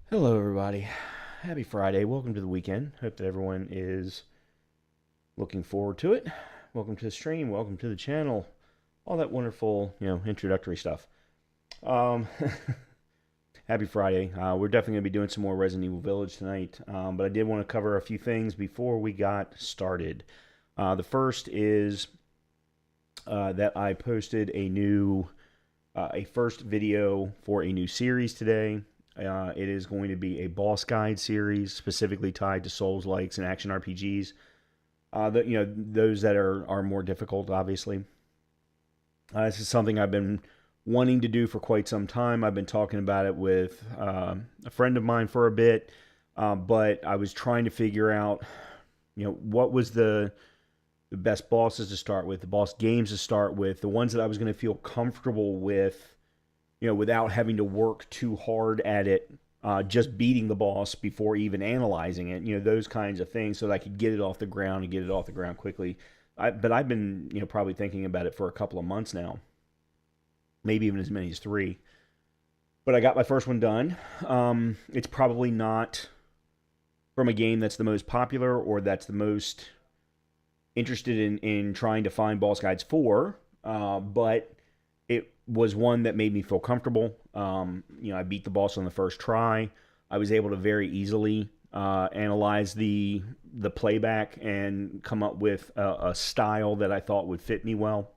Hello, everybody. Happy Friday. Welcome to the weekend. Hope that everyone is looking forward to it. Welcome to the stream. Welcome to the channel. All that wonderful, introductory stuff. Um, Happy Friday. We're definitely going to be doing some more Resident Evil Village tonight, but I did want to cover a few things before we got started. The first is that I posted a first video for a new series today. It is going to be a boss guide series specifically tied to Souls likes and action RPGs. Those that are more difficult, obviously. This is something I've been wanting to do for quite some time. I've been talking about it with a friend of mine for a bit, but I was trying to figure out, what was the best bosses to start with, the boss games to start with, the ones that I was going to feel comfortable with, without having to work too hard at it, just beating the boss before even analyzing it, those kinds of things, so that I could get it off the ground and get it off the ground quickly. But I've been, probably thinking about it for a couple of months now, maybe even as many as 3. But I got my first one done. It's probably not from a game that's the most popular or that's the most interested in trying to find boss guides for, but it was one that made me feel comfortable. I beat the boss on the first try. I was able to very easily analyze the playback and come up with a style that I thought would fit me well,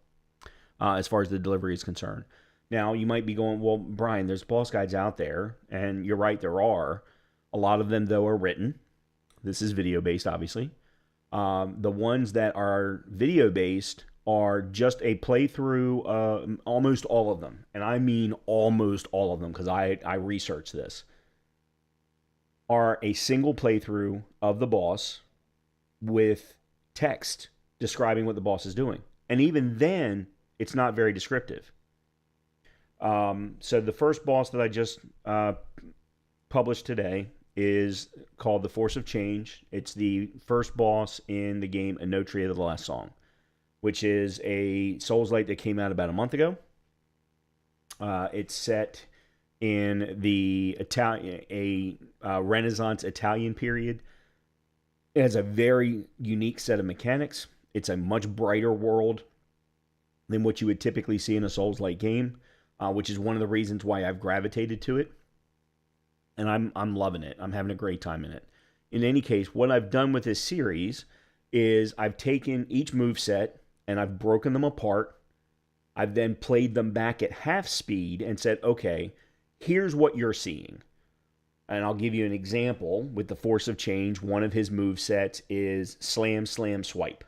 as far as the delivery is concerned. Now, you might be going, well, Brian, there's boss guides out there, and you're right, there are. A lot of them, though, are written. This is video-based, obviously. The ones that are video-based are just a playthrough, almost all of them. And I mean almost all of them, because I researched this. Are a single playthrough of the boss with text describing what the boss is doing. And even then, it's not very descriptive. So the first boss that I just published today is called The Force of Change. It's the first boss in the game A No Tree of the Last Song, which is a Souls-like that came out about a month ago. It's set in the Renaissance Italian period. It has a very unique set of mechanics. It's a much brighter world than what you would typically see in a Souls-like game, which is one of the reasons why I've gravitated to it. And I'm loving it. I'm having a great time in it. In any case, what I've done with this series is I've taken each moveset and I've broken them apart. I've then played them back at half speed and said, okay, here's what you're seeing. And I'll give you an example with the Force of Change. One of his movesets is Slam, Slam, Swipe.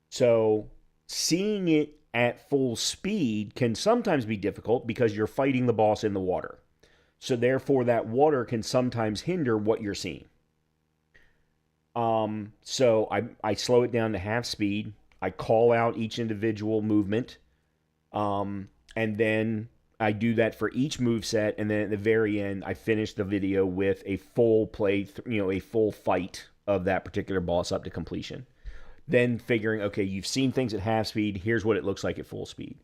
So seeing it at full speed can sometimes be difficult because you're fighting the boss in the water. So therefore, that water can sometimes hinder what you're seeing. So I slow it down to half speed. I call out each individual movement. And then I do that for each moveset. And then at the very end, I finish the video with a full a full fight of that particular boss up to completion. Then figuring, okay, you've seen things at half speed. Here's what it looks like at full speed.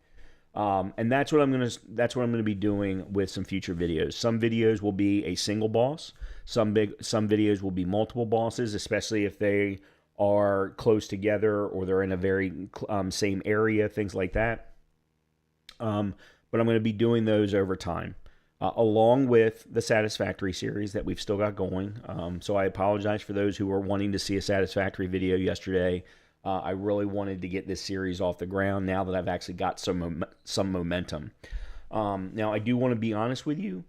And that's what I'm gonna be doing with some future videos. Some videos will be a single boss. Some videos will be multiple bosses, especially if they are close together or they're in a very same area, things like that. But I'm going to be doing those over time, along with the Satisfactory series that we've still got going. So I apologize for those who were wanting to see a Satisfactory video yesterday. I really wanted to get this series off the ground now that I've actually got some momentum. Now, I do want to be honest with you.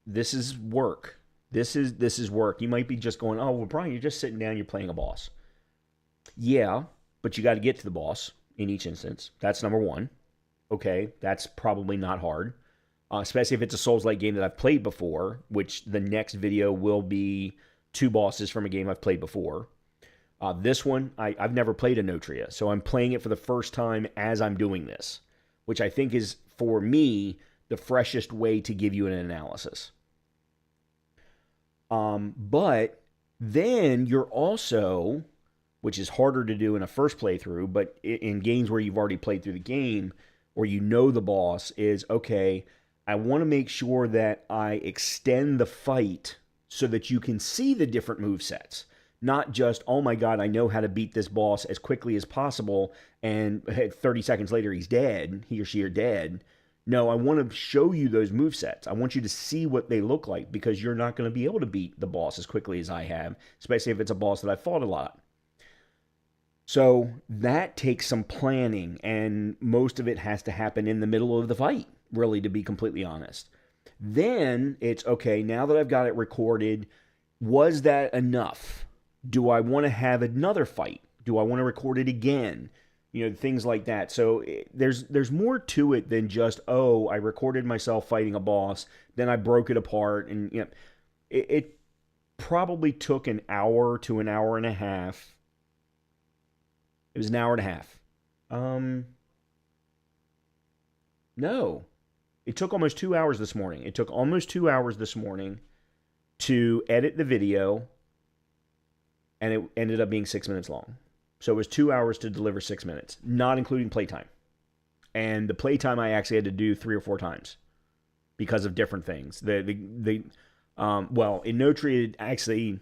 This is work. This is work. You might be just going, oh, well, Brian, you're just sitting down, you're playing a boss. Yeah, but you got to get to the boss in each instance. That's number one. Okay, that's probably not hard, especially if it's a Souls-like game that I've played before, which the next video will be 2 bosses from a game I've played before. This one, I've never played a Notria, so I'm playing it for the first time as I'm doing this, which I think is, for me, the freshest way to give you an analysis. But then you're also, which is harder to do in a first playthrough, but in games where you've already played through the game, or you know the boss, is, okay, I want to make sure that I extend the fight so that you can see the different move sets. Not just, oh my God, I know how to beat this boss as quickly as possible, and 30 seconds later he's dead, he or she are dead. No, I want to show you those move sets. I want you to see what they look like, because you're not going to be able to beat the boss as quickly as I have, especially if it's a boss that I fought a lot. So that takes some planning, and most of it has to happen in the middle of the fight, really, to be completely honest. Then it's okay, now that I've got it recorded, was that enough? Do I want to have another fight? Do I want to record it again? Things like that. So there's more to it than just, oh, I recorded myself fighting a boss, then I broke it apart, and it probably took an hour to an hour and a half. It was an hour and a half. No, it took almost 2 hours this morning. It took almost 2 hours this morning to edit the video, and it ended up being 6 minutes long. So it was 2 hours to deliver 6 minutes, not including playtime. And the playtime I actually had to do 3 or 4 times because of different things. Well, in No Tree, actually,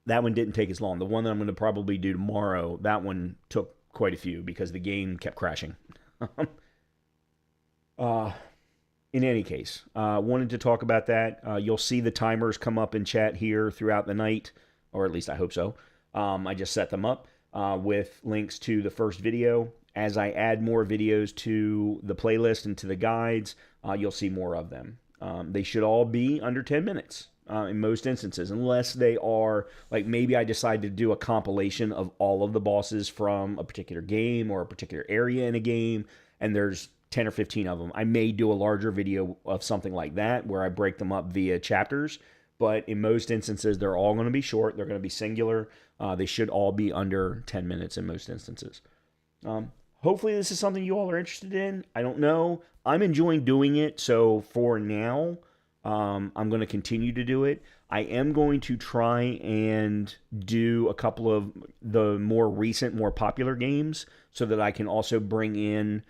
that one didn't take as long. The one that I'm going to probably do tomorrow, that one took quite a few because the game kept crashing. In any case, wanted to talk about that. You'll see the timers come up in chat here throughout the night, or at least I hope so. I just set them up with links to the first video. As I add more videos to the playlist and to the guides, you'll see more of them. They should all be under 10 minutes in most instances, unless they are, like, maybe I decide to do a compilation of all of the bosses from a particular game or a particular area in a game, and there's 10 or 15 of them. I may do a larger video of something like that where I break them up via chapters, but in most instances, they're all going to be short. They're going to be singular. They should all be under 10 minutes in most instances. Hopefully this is something you all are interested in. I don't know. I'm enjoying doing it, so for now, I'm going to continue to do it. I am going to try and do a couple of the more recent, more popular games so that I can also bring in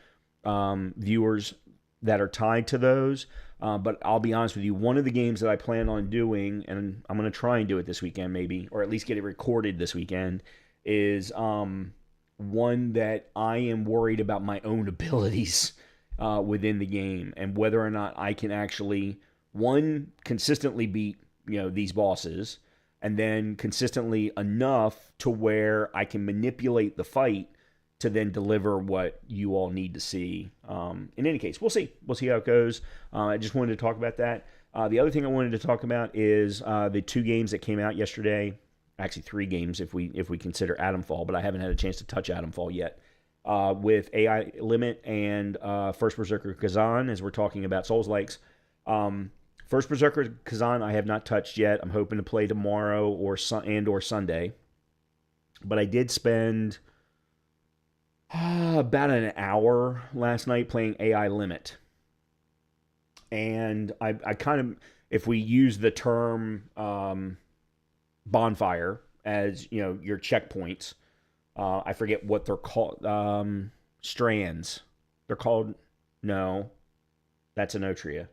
viewers that are tied to those. But I'll be honest with you, one of the games that I plan on doing, and I'm going to try and do it this weekend maybe, or at least get it recorded this weekend, is one that I am worried about my own abilities within the game and whether or not I can actually, one, consistently beat these bosses, and then consistently enough to where I can manipulate the fight to then deliver what you all need to see. In any case, we'll see. We'll see how it goes. I just wanted to talk about that. The other thing I wanted to talk about is the 2 games that came out yesterday. Actually, 3 games if we consider Atomfall, but I haven't had a chance to touch Atomfall yet. With AI Limit and First Berserker Kazan, as we're talking about Souls-likes. First Berserker Kazan I have not touched yet. I'm hoping to play tomorrow or Sunday. But I did spend about an hour last night playing AI Limit. And I kind of, if we use the term bonfire as, your checkpoints, I forget what they're called. Strands. They're called, no, that's Anotria.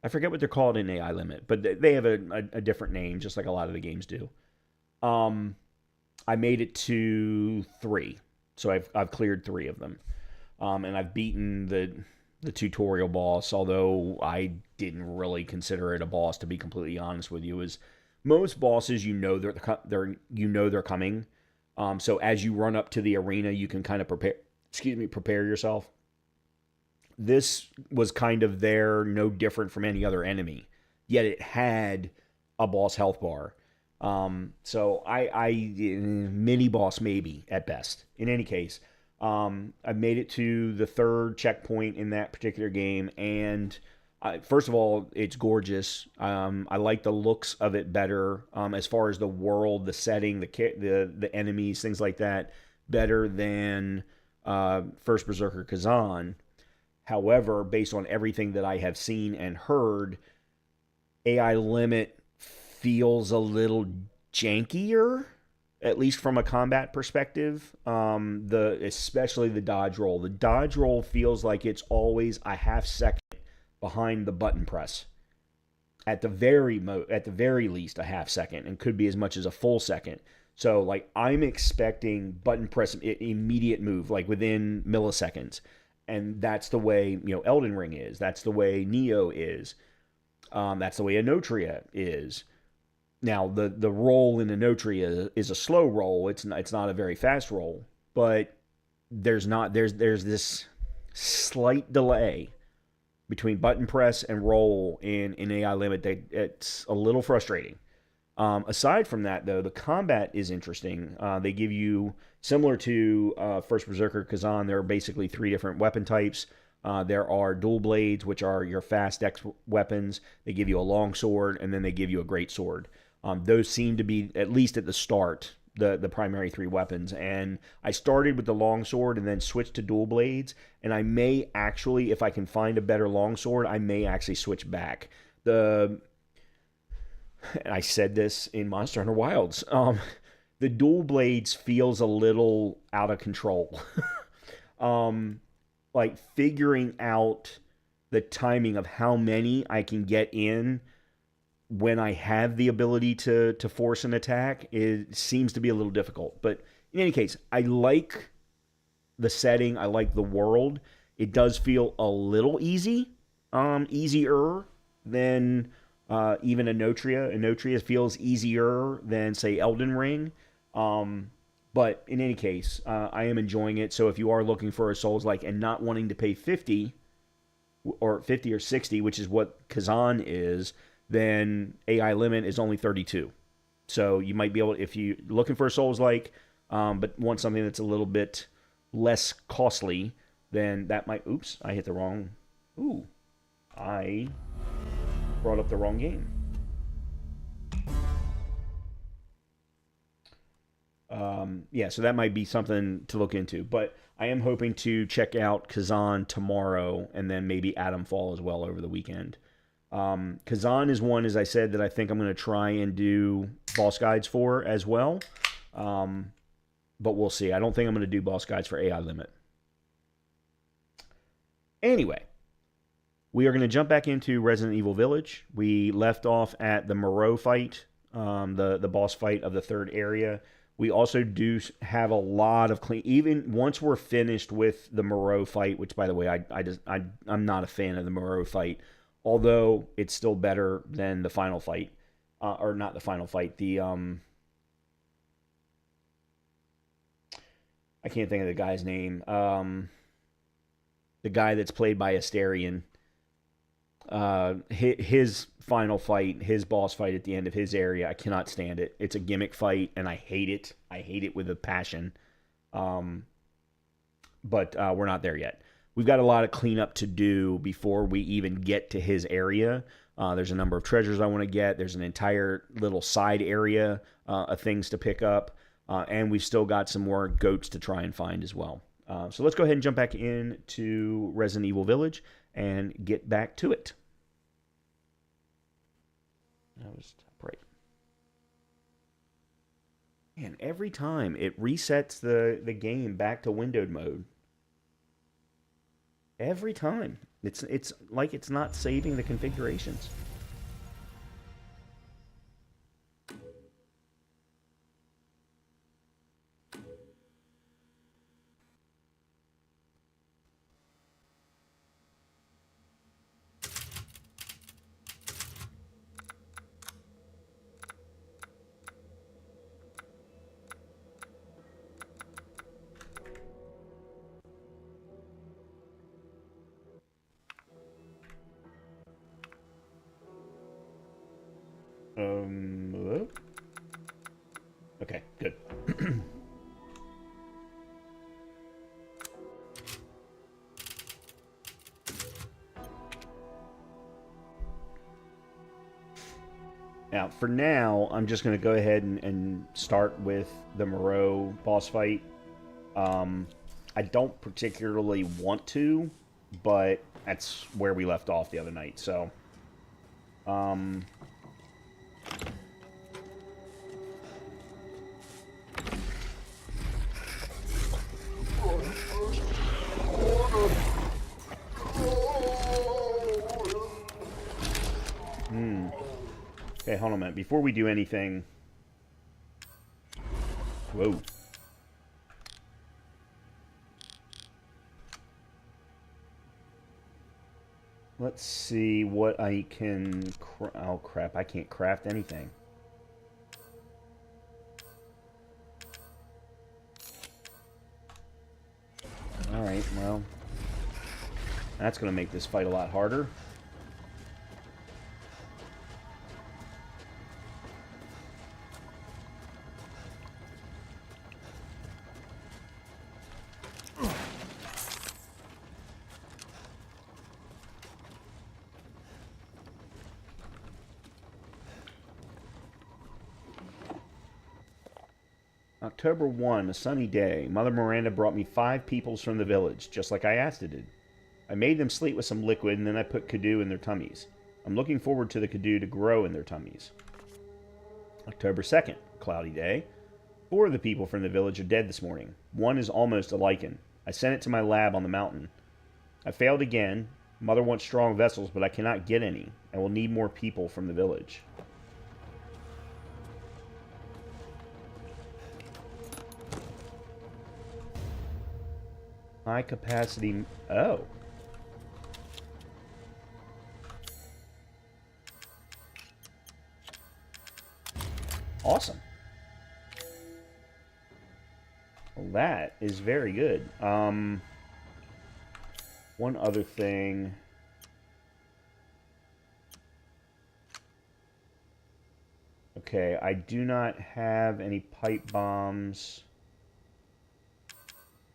I forget what they're called in AI Limit, but they have a different name, just like a lot of the games do. I made it to 3. So I've cleared 3 of them, and I've beaten the tutorial boss. Although I didn't really consider it a boss, to be completely honest with you. As most bosses, they're coming. So as you run up to the arena, you can kind of prepare yourself. This was kind of no different from any other enemy, yet it had a boss health bar. So I mini boss maybe at best. In any case, I made it to the 3rd checkpoint in that particular game, and first of all, it's gorgeous. I like the looks of it better, as far as the world, the setting, the enemies, things like that, better than First Berserker Kazan. However, based on everything that I have seen and heard, AI Limit feels a little jankier, at least from a combat perspective. Especially the dodge roll. The dodge roll feels like it's always a half second behind the button press. At the very least a half second, and could be as much as a full second. So like I'm expecting button press immediate move, like within milliseconds. And that's the way, Elden Ring is. That's the way Neo is. That's the way Anotria is. Now, the roll in Anotria is a slow roll. It's not a very fast roll, but there's this slight delay between button press and roll in AI Limit that it's a little frustrating. Aside from that, though, the combat is interesting. They give you, similar to First Berserker Kazan, there are basically 3 different weapon types. There are dual blades, which are your fast X weapons. They give you a long sword, and then they give you a great sword. Those seem to be, at least at the start, the primary 3 weapons. And I started with the long sword and then switched to dual blades. And I may actually, if I can find a better long sword, I may actually switch back. And I said this in Monster Hunter Wilds. The dual blades feels a little out of control. Like figuring out the timing of how many I can get in when I have the ability to force an attack, it seems to be a little difficult. But in any case, I like the setting. I like the world. It does feel a little easier than even Anotria. Anotria feels easier than, say, Elden Ring. But in any case, I am enjoying it. So if you are looking for a Souls-like and not wanting to pay 50 or 60, which is what Kazan is, then AI Limit is only 32. So you might be able, if you're looking for a Souls-like, but want something that's a little bit less costly, then that might, oops, I hit the wrong, I brought up the wrong game. Yeah, so that might be something to look into. But I am hoping to check out Kazan tomorrow and then maybe Atomfall as well over the weekend. Kazan is one, as I said, that I think I'm going to try and do boss guides for as well. But we'll see. I don't think I'm going to do boss guides for AI Limit. Anyway, we are going to jump back into Resident Evil Village. We left off at the Moreau fight, the boss fight of the 3rd area. We also do have a lot of clean. Even once we're finished with the Moreau fight, which, by the way, I'm not a fan of the Moreau fight, although it's still better than the final fight, or not the final fight. I can't think of the guy's name. The guy that's played by Asterion. His final fight, his boss fight at the end of his area, I cannot stand it. It's a gimmick fight, and I hate it. I hate it with a passion. But we're not there yet. We've got a lot of cleanup to do before we even get to his area. There's a number of treasures I want to get. There's an entire little side area of things to pick up. And we've still got some more goats to try and find as well. So let's go ahead and jump back into Resident Evil Village and get back to it. That was right. And every time it resets the game back to windowed mode. Every time. It's like it's not saving the configurations. Okay, good. Now, for now, I'm just going to go ahead and start with the Moreau boss fight. I don't particularly want to, but that's where we left off the other night, so... hold on a minute. Before we do anything... Whoa. Let's see what I can... Oh, crap. I can't craft anything. Alright, well... That's going to make this fight a lot harder. October 1, a sunny day. Mother Miranda brought me 5 peoples from the village, just like I asked it did. I made them sleep with some liquid, and then I put Kadu in their tummies. I'm looking forward to the Kadu to grow in their tummies. October 2nd, cloudy day. 4 of the people from the village are dead this morning. 1 is almost a lichen. I sent it to my lab on the mountain. I failed again. Mother wants strong vessels, but I cannot get any. I will need more people from the village. High capacity... Oh. Awesome. Well, that is very good. One other thing. Okay, I do not have any pipe bombs.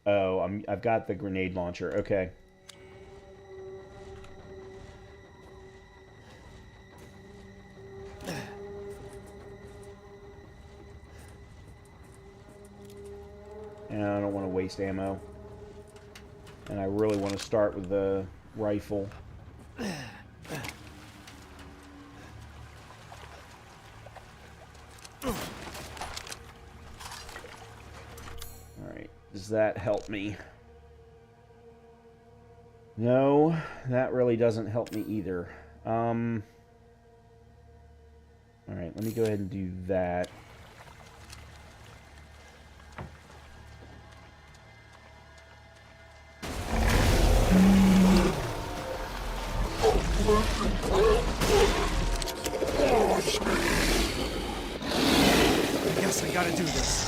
Oh, I've got the grenade launcher. Okay. And I don't want to waste ammo. And I really want to start with the rifle. Alright, does that help me? No, that really doesn't help me either. Alright, let me go ahead and do that. I guess I gotta do this.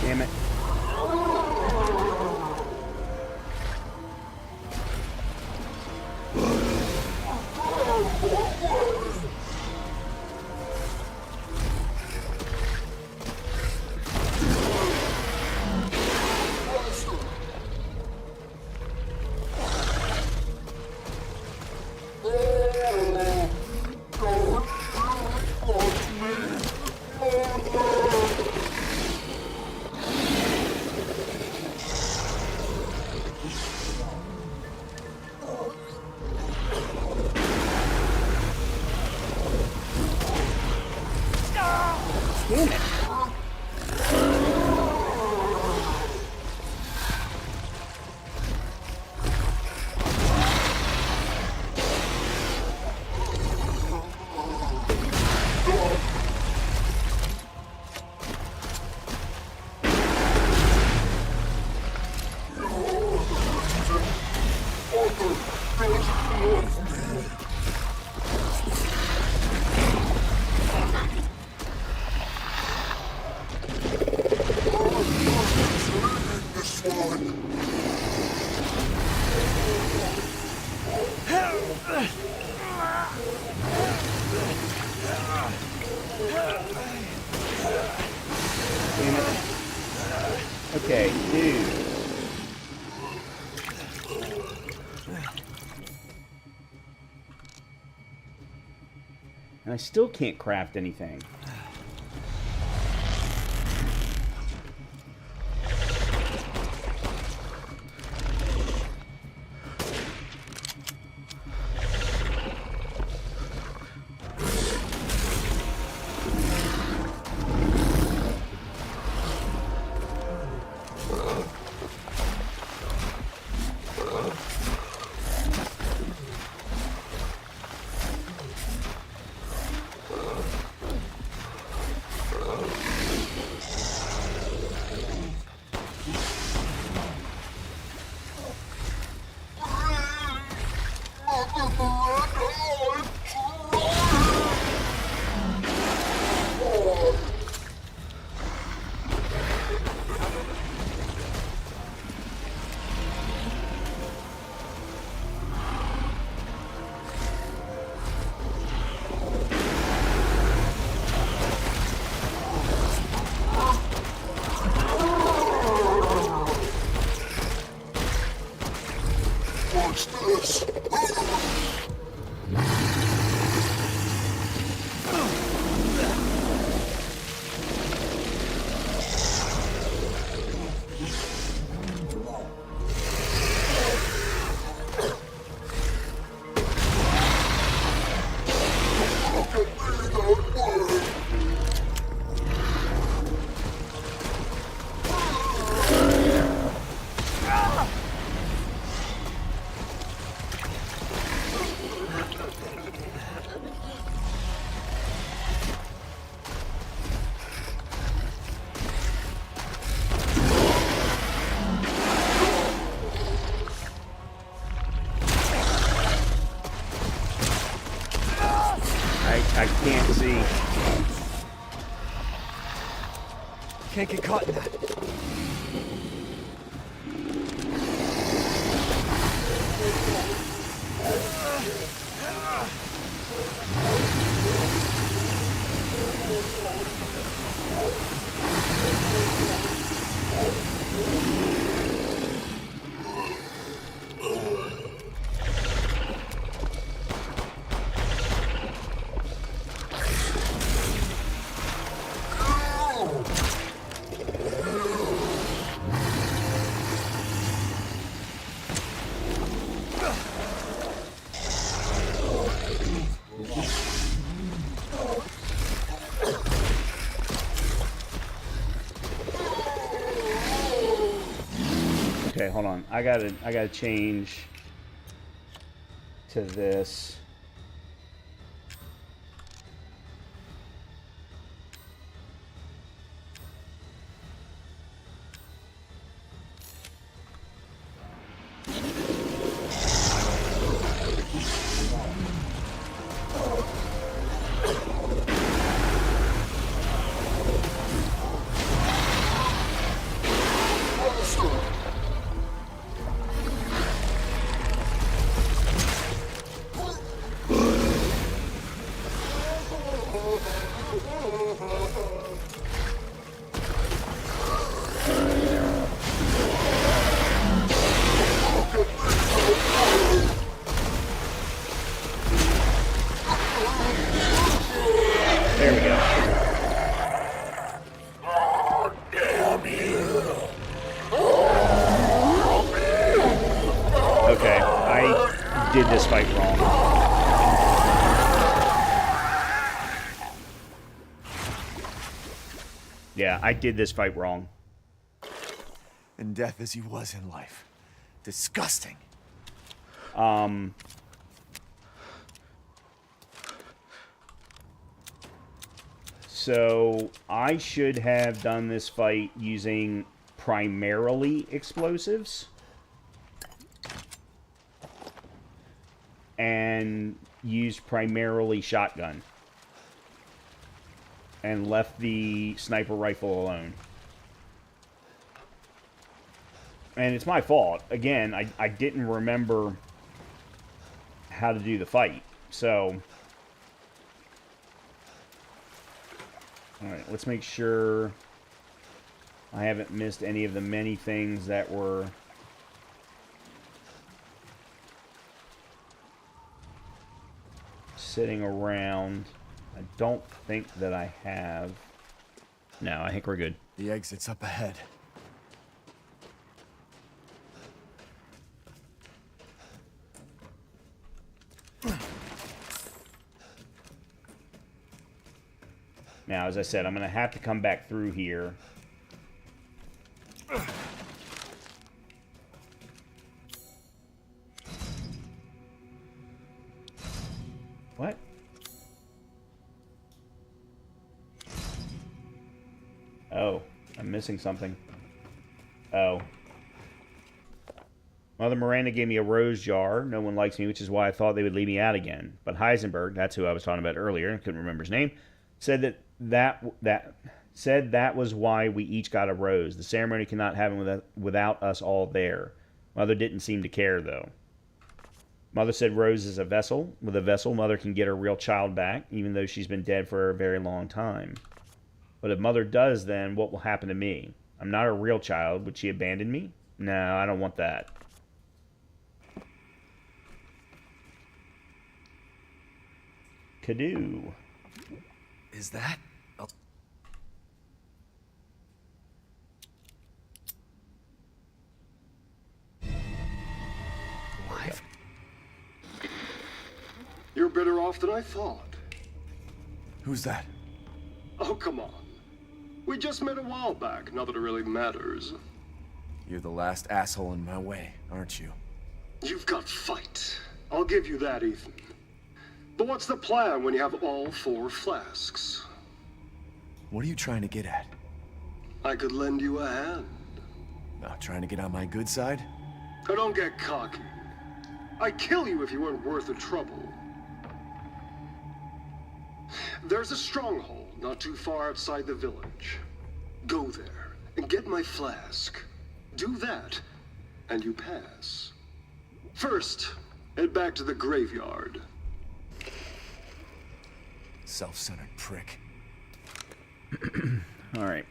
Damn it. Damn it. Damn it. Okay, dude. And I still can't craft anything. I can't see. Can't get caught in that. Okay, hold on. I gotta change to this. There we go. Okay, I did this fight wrong. Yeah, I did this fight wrong. In death as he was in life. Disgusting. So I should have done this fight using primarily explosives and used primarily shotgun and left the sniper rifle alone. And it's my fault. Again, I didn't remember how to do the fight. So, alright, let's make sure I haven't missed any of the many things that were sitting around. I don't think that I have. No, I think we're good. The exit's up ahead. Now, as I said, I'm going to have to come back through here. What? Oh, I'm missing something. Oh. Mother Miranda gave me a rose jar. No one likes me, which is why I thought they would leave me out again. But Heisenberg, that's who I was talking about earlier, I couldn't remember his name, said that was why we each got a rose. The ceremony cannot happen without us all there. Mother didn't seem to care, though. Mother said Rose is a vessel. With a vessel, Mother can get her real child back, even though she's been dead for a very long time. But if Mother does, then what will happen to me? I'm not a real child. Would she abandon me? No, I don't want that. Kadoo. Is that? Oh. Live? You're better off than I thought. Who's that? Oh, come on. We just met a while back, not that it really matters. You're the last asshole in my way, aren't you? You've got fight. I'll give you that, Ethan. But what's the plan when you have all 4 flasks? What are you trying to get at? I could lend you a hand. Not trying to get on my good side? Oh, don't get cocky. I'd kill you if you weren't worth the trouble. There's a stronghold not too far outside the village. Go there and get my flask. Do that, and you pass. First, head back to the graveyard. Self-centered prick. All right.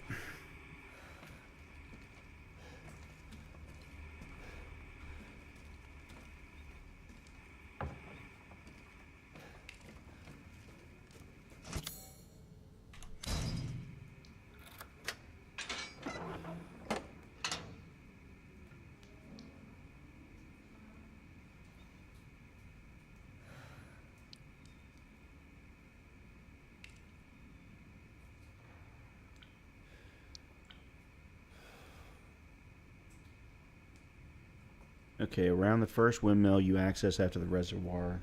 Okay, around the first windmill you access after the reservoir.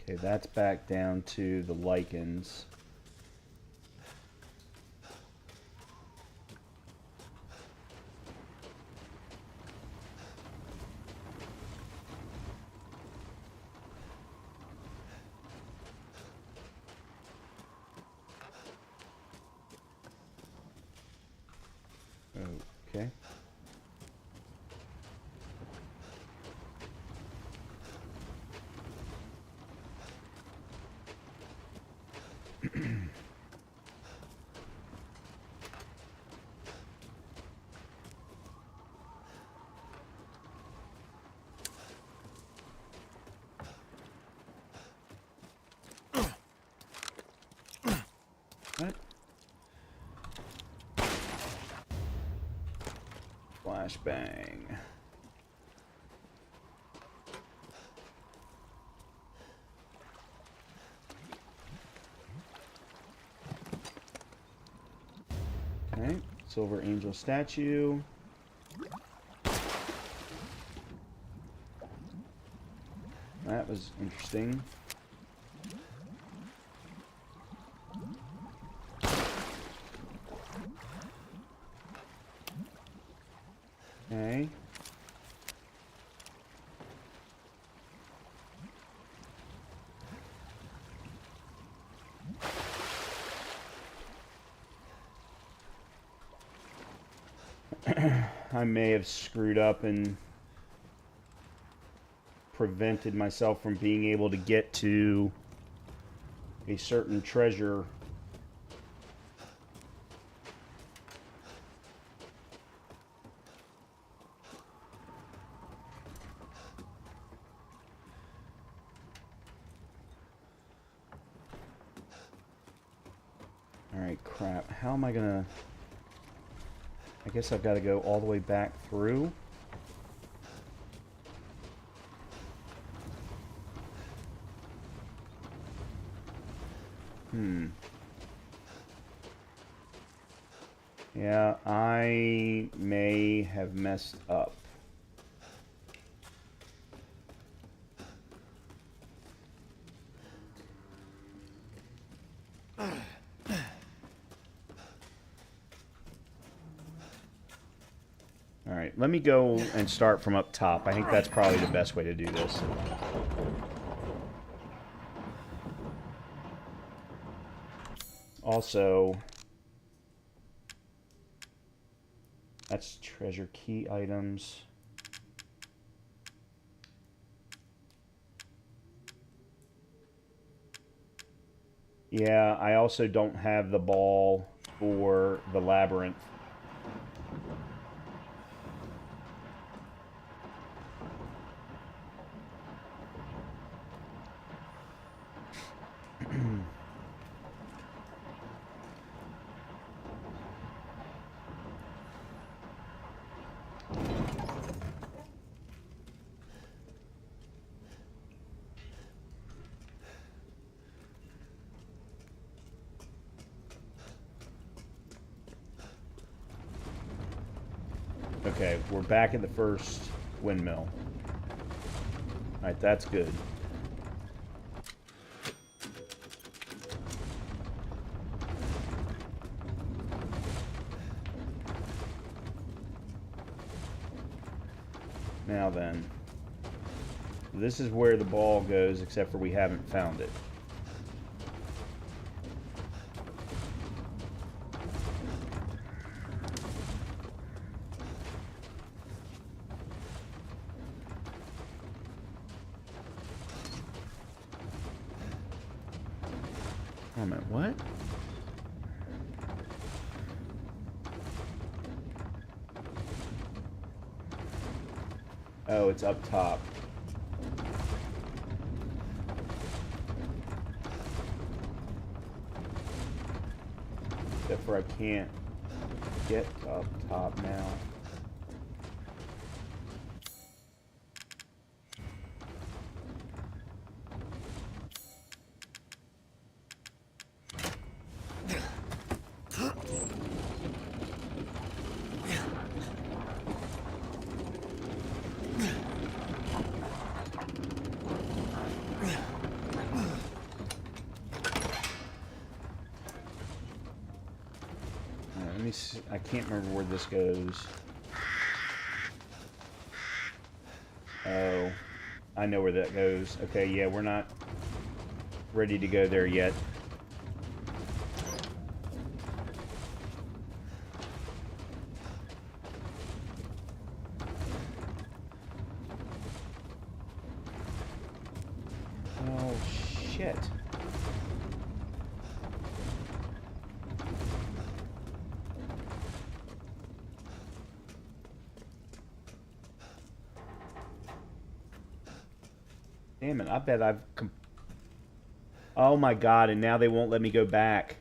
Okay, that's back down to the lichens. Okay. What? Flashbang. Okay, Silver Angel statue. That was interesting. Okay. I may have screwed up and prevented myself from being able to get to a certain treasure. Alright, crap. How am I gonna... I guess I've got to go all the way back through. Yeah, I may have messed up. Alright, let me go and start from up top. I think that's probably the best way to do this. Also, that's treasure key items. Yeah, I also don't have the ball for the labyrinth. Okay, we're back at the first windmill. Alright, that's good. Now then, this is where the ball goes, except for we haven't found it. Oh man, what? Oh, it's up top. Except for I can't get up top now. Let me see. I can't remember where this goes. Oh, I know where that goes. Okay, yeah, we're not ready to go there yet. Oh, shit. Damn it, I bet I've... Oh my god, and now they won't let me go back.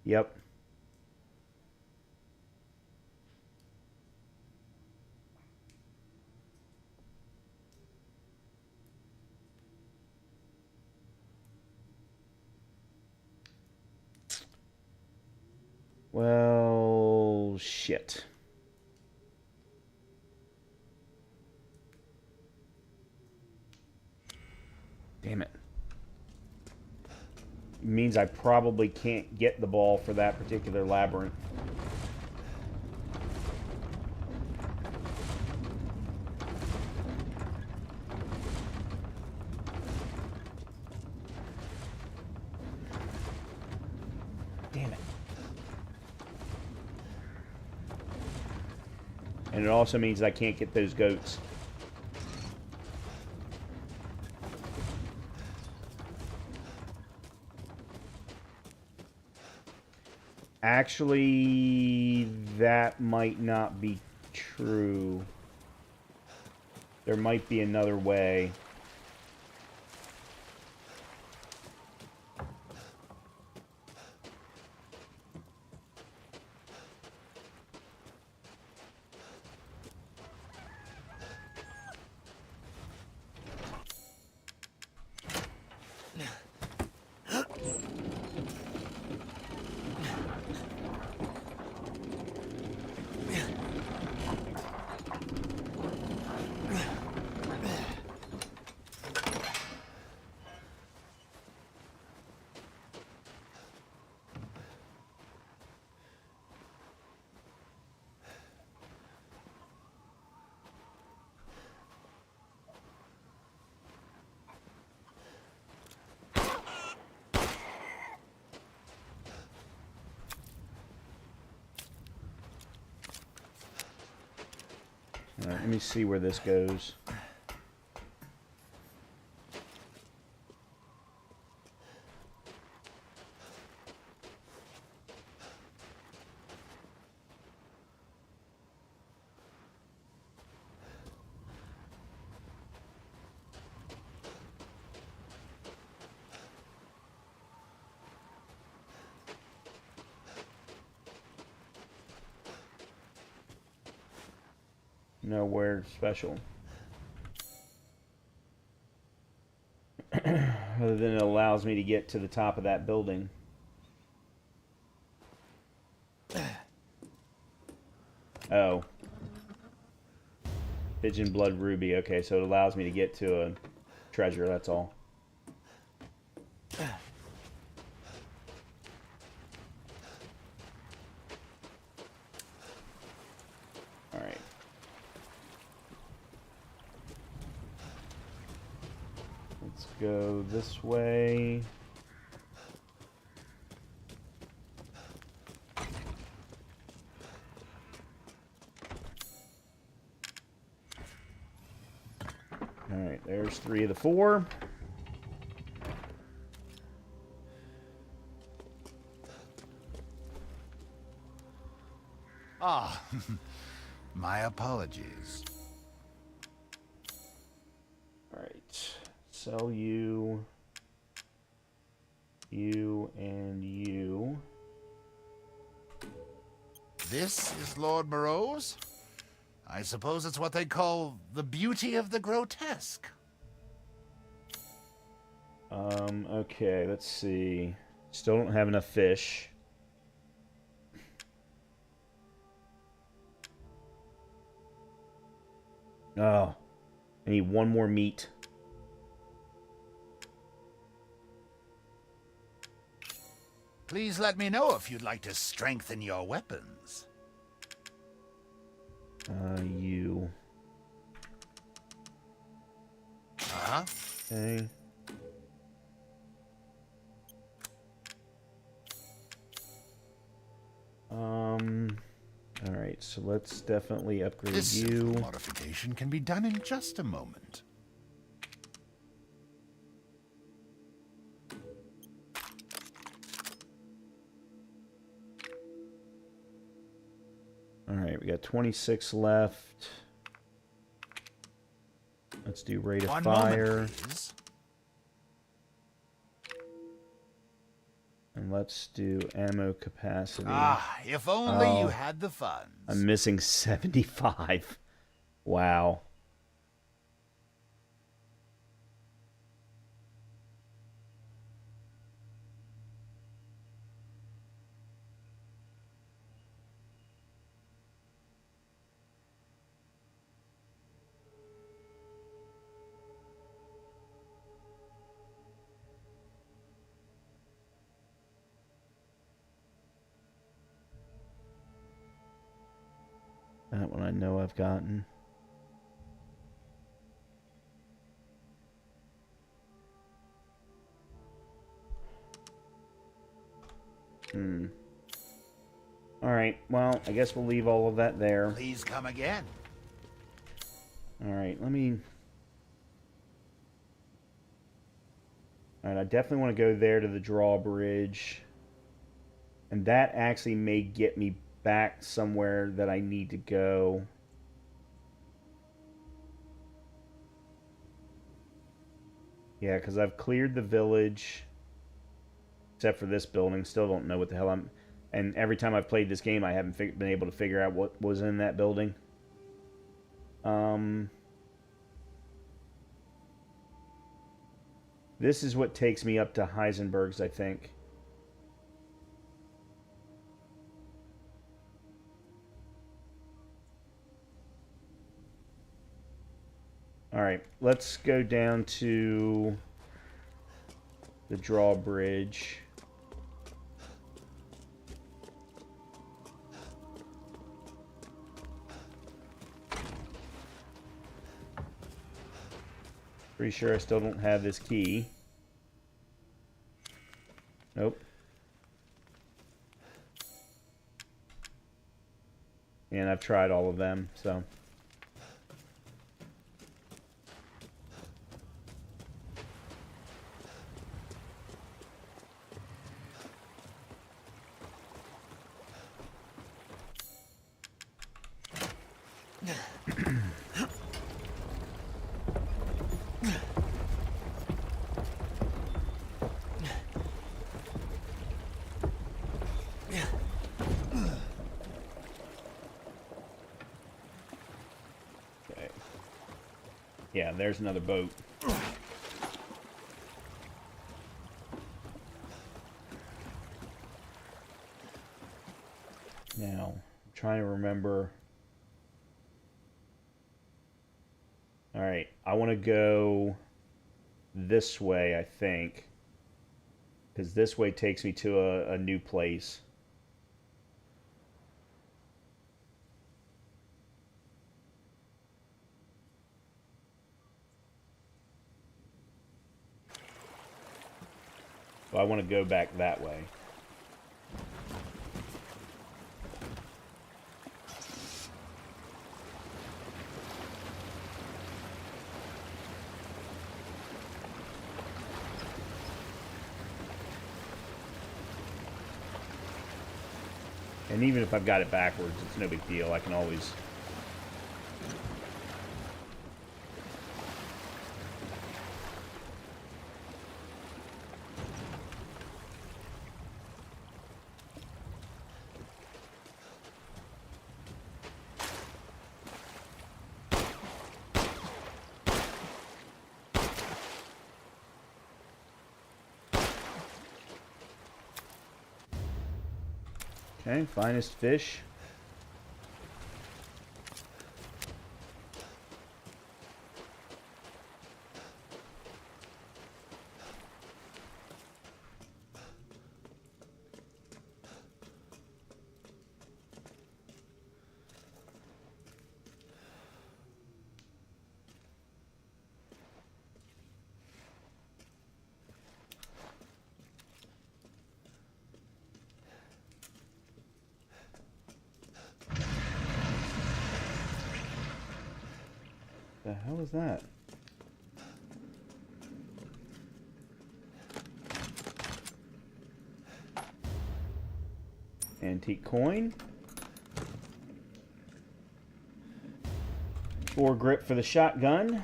Yep. Well, shit. Damn it. Means I probably can't get the ball for that particular labyrinth. Damn it. And it also means I can't get those goats. Actually, that might not be true. There might be another way. All right, let me see where this goes. nowhere special. Other than it allows me to get to the top of that building. Oh. Pigeon Blood Ruby. Okay, so it allows me to get to a treasure, that's all. Alright. Let's go this way. Alright, there's 3 of the 4. Ah, my apologies. Alright, sell you, you, and you. This is Lord Moreau's? I suppose it's what they call the beauty of the grotesque. Okay, let's see. Still don't have enough fish. Oh, I need 1 more meat. Please let me know if you'd like to strengthen your weapons. You. Huh? Okay. Alright, so let's definitely upgrade This you. simple modification can be done in just a moment. Alright, we got 26 left. Let's do rate of One fire. moment, please. And let's do ammo capacity. Ah, if only Oh. you had the funds. I'm missing 75. Wow. That one I know I've gotten. Alright, well, I guess we'll leave all of that there. Please come again. Alright, let me... Alright, I definitely want to go there to the drawbridge. And that actually may get me back somewhere that I need to go. Yeah, because I've cleared the village. Except for this building. Still don't know what the hell I'm... And every time I've played this game, I haven't been able to figure out what was in that building. This is what takes me up to Heisenberg's, I think. Alright, let's go down to the drawbridge. Pretty sure I still don't have this key. Nope. And I've tried all of them, so... Yeah, there's another boat. Now, I'm trying to remember. Alright, I want to go this way, I think. Because this way takes me to a new place. So I want to go back that way. And even if I've got it backwards, it's no big deal. I can always... Okay, finest fish. The hell is that? Antique coin. Foregrip for the shotgun,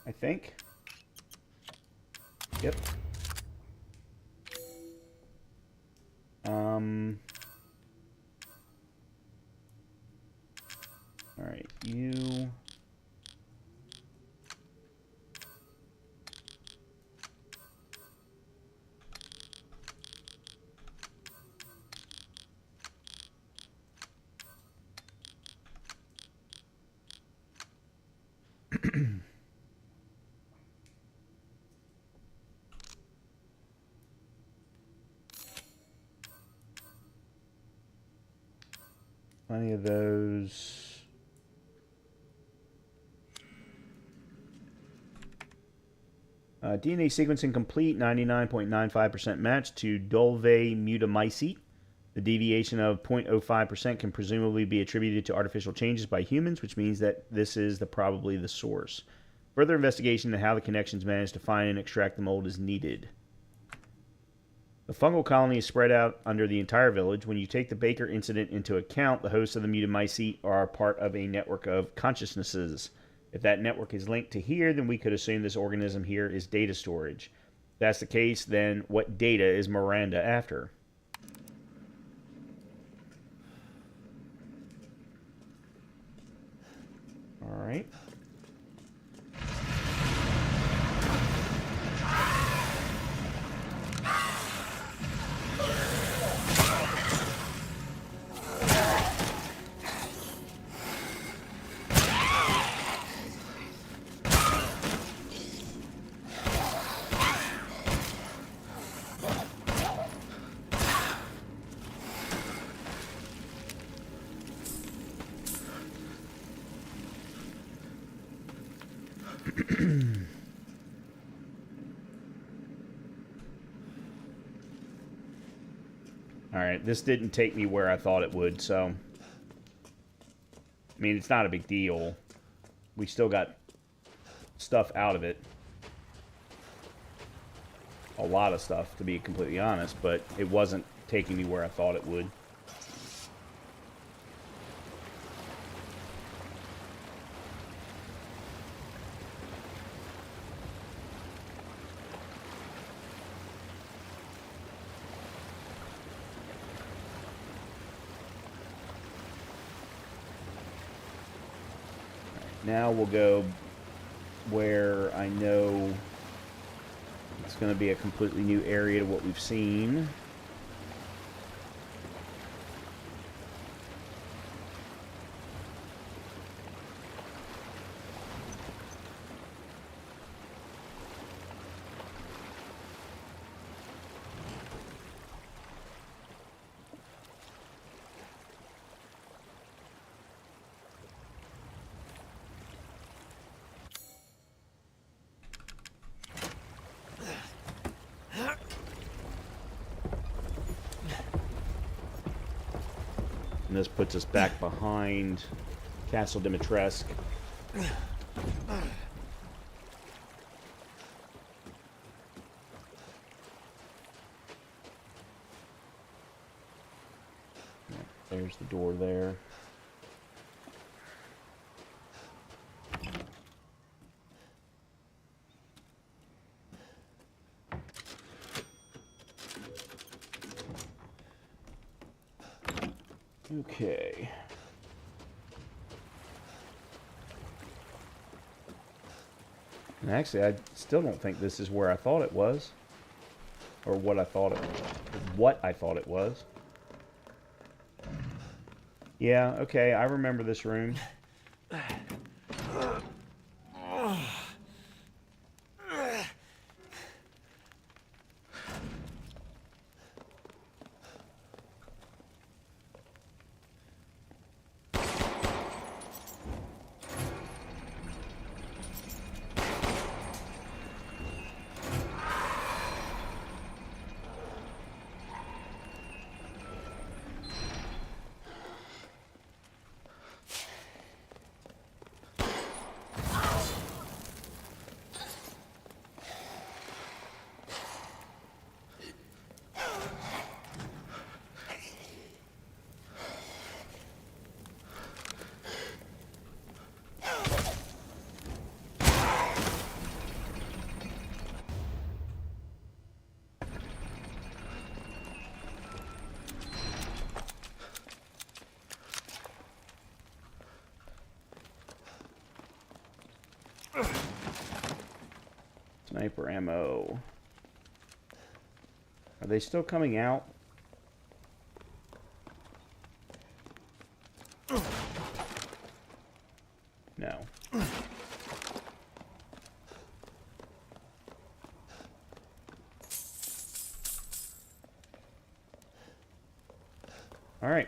I think. Yep. All right, you. Plenty of those. DNA sequencing complete, 99.95% match to Dulve mutamycete. The deviation of 0.05% can presumably be attributed to artificial changes by humans, which means that this is probably the source. Further investigation into how the connections managed to find and extract the mold is needed. The fungal colony is spread out under the entire village. When you take the Baker incident into account, the hosts of the mutamycete are part of a network of consciousnesses. If that network is linked to here, then we could assume this organism here is data storage. If that's the case, then what data is Miranda after? All right. Alright, this didn't take me where I thought it would, so... I mean, it's not a big deal. We still got stuff out of it. A lot of stuff, to be completely honest, but it wasn't taking me where I thought it would. Now we'll go where I know it's going to be a completely new area to what we've seen. And this puts us back behind Castle Dimitrescu. There's the door there. Okay. And actually, I still don't think this is where I thought it was, or what I thought it was. Yeah. Okay. I remember this room. Sniper ammo. Are they still coming out? No. All right.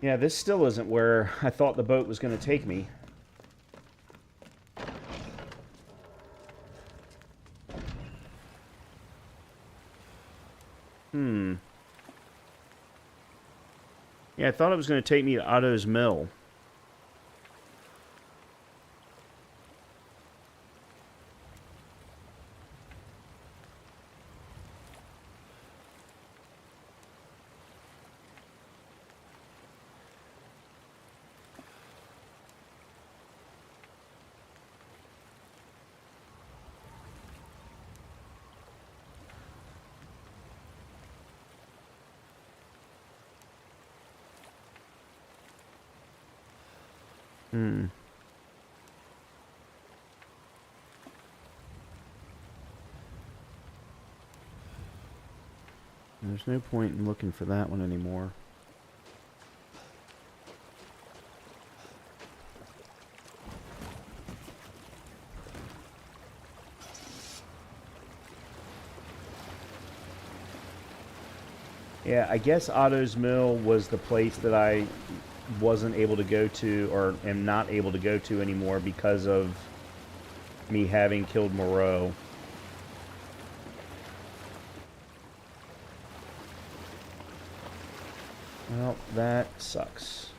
Yeah, this still isn't where I thought the boat was going to take me. Yeah, I thought it was going to take me to Otto's Mill. There's no point in looking for that one anymore. Yeah, I guess Otto's Mill was the place that I wasn't able to go to, or am not able to go to anymore because of me having killed Moreau. Well, that sucks.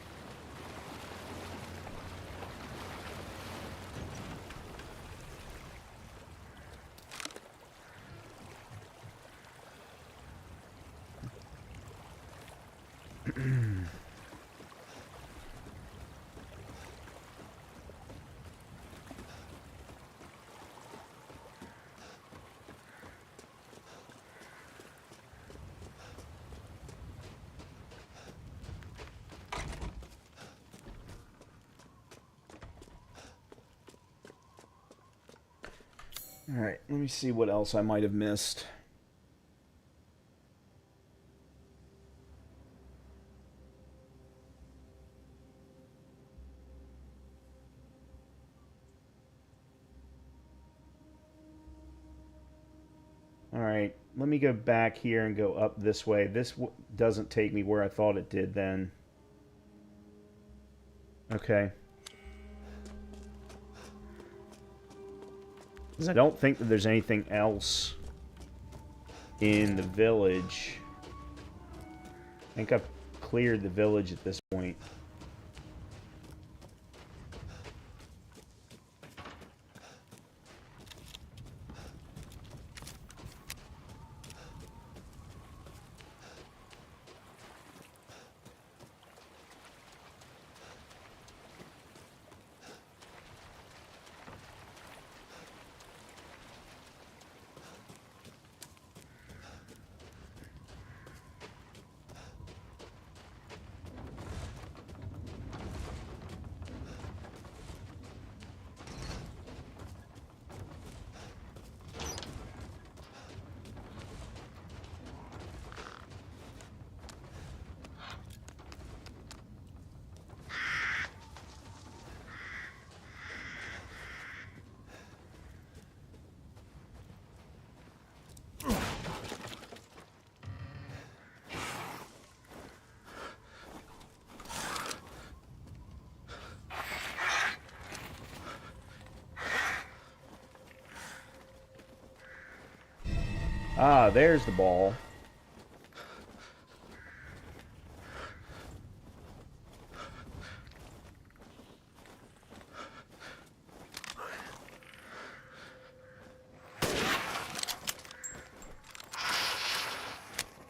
Alright, let me see what else I might have missed. Alright, let me go back here and go up this way. This doesn't take me where I thought it did then. Okay. Because I don't think that there's anything else in the village. I think I've cleared the village at this point. Ah, there's the ball.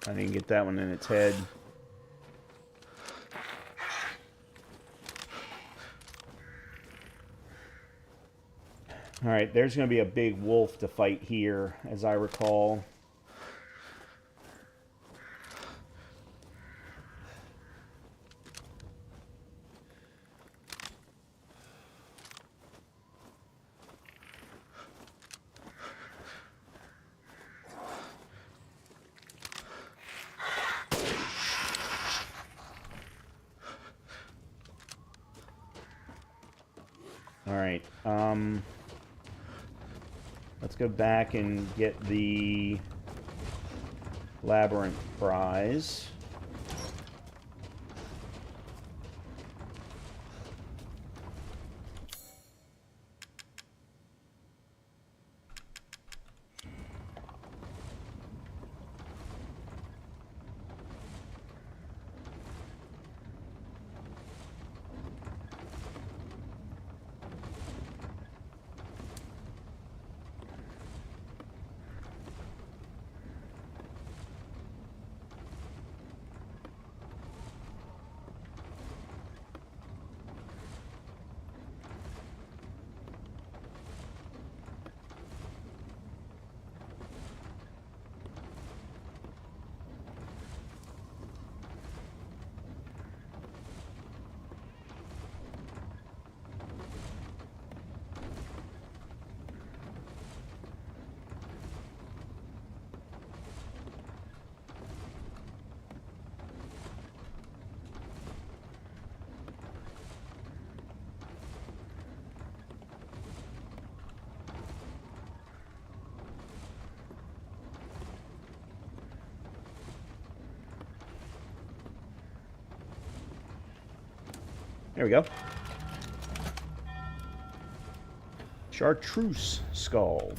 I didn't get that one in its head. Alright, there's going to be a big wolf to fight here, as I recall. Alright, let's go back and get the labyrinth prize. There we go. Chartreuse skull.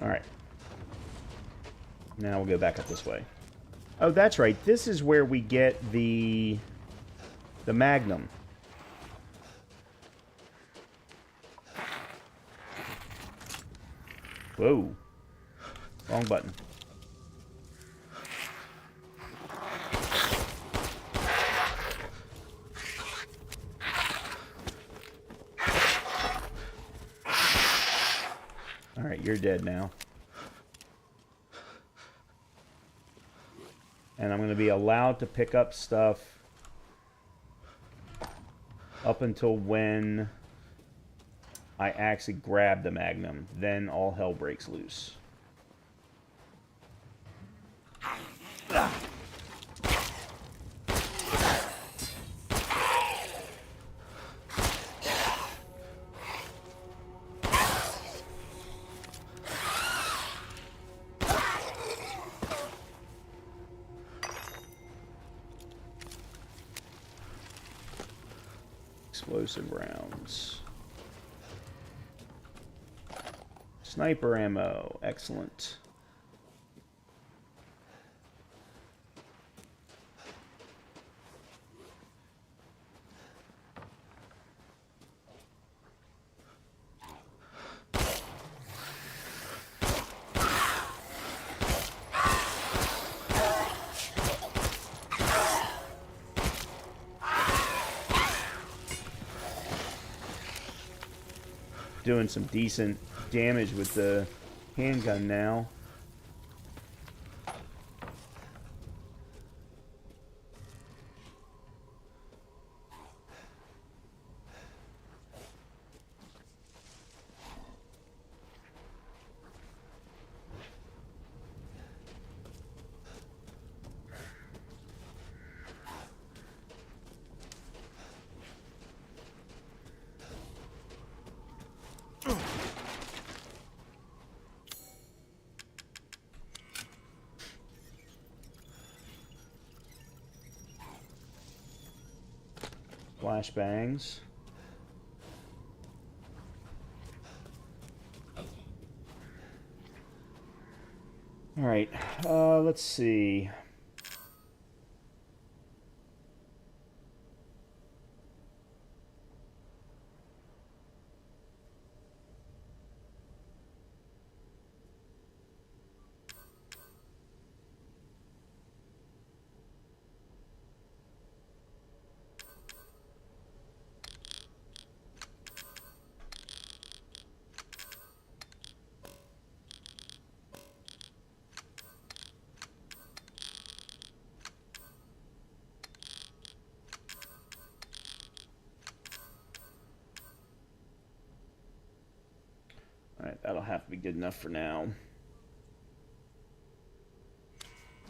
Alright. Now we'll go back up this way. Oh, that's right. This is where we get the Magnum. Whoa. Wrong button. Alright, you're dead now. And I'm going to be allowed to pick up stuff up until when I actually grab the Magnum. Then all hell breaks loose. Explosive rounds. Sniper ammo. Excellent. Doing some decent damage with the handgun now. Flashbangs. All right, let's see. Alright, that'll have to be good enough for now.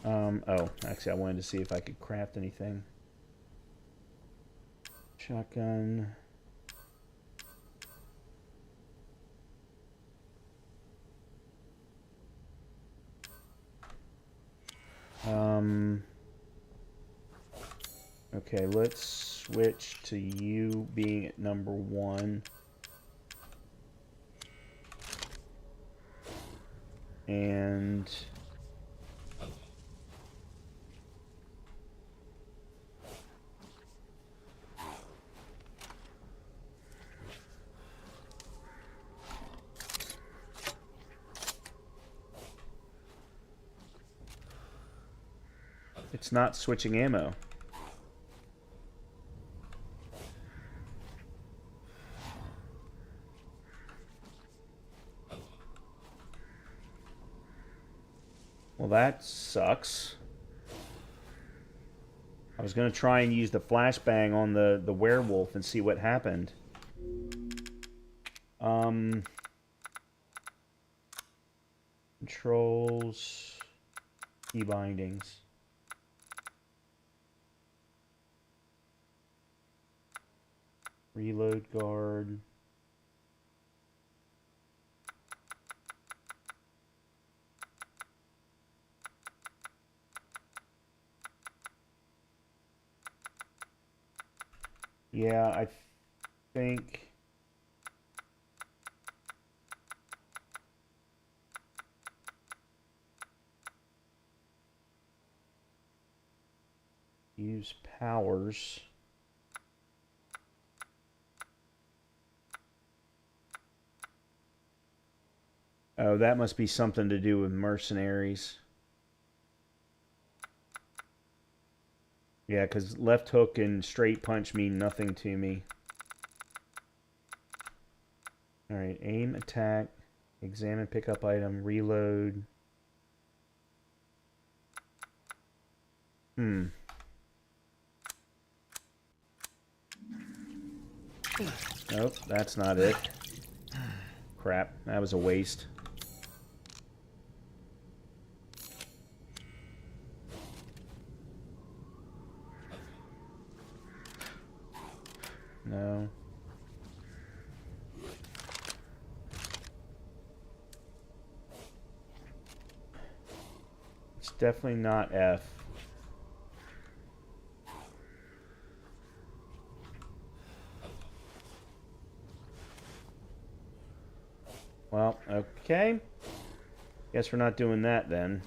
Oh, actually I wanted to see if I could craft anything. Shotgun. Okay, let's switch to you being at number 1. And it's not switching ammo. Well, that sucks. I was going to try and use the flashbang on the werewolf and see what happened. Controls, key bindings. Reload guard. Yeah, I think use powers. Oh, that must be something to do with mercenaries. Yeah, because left hook and straight punch mean nothing to me. Alright, aim, attack, examine, pick up item, reload. Nope, that's not it. crap. That was a waste. No. It's definitely not F. Well, okay. Guess we're not doing that then.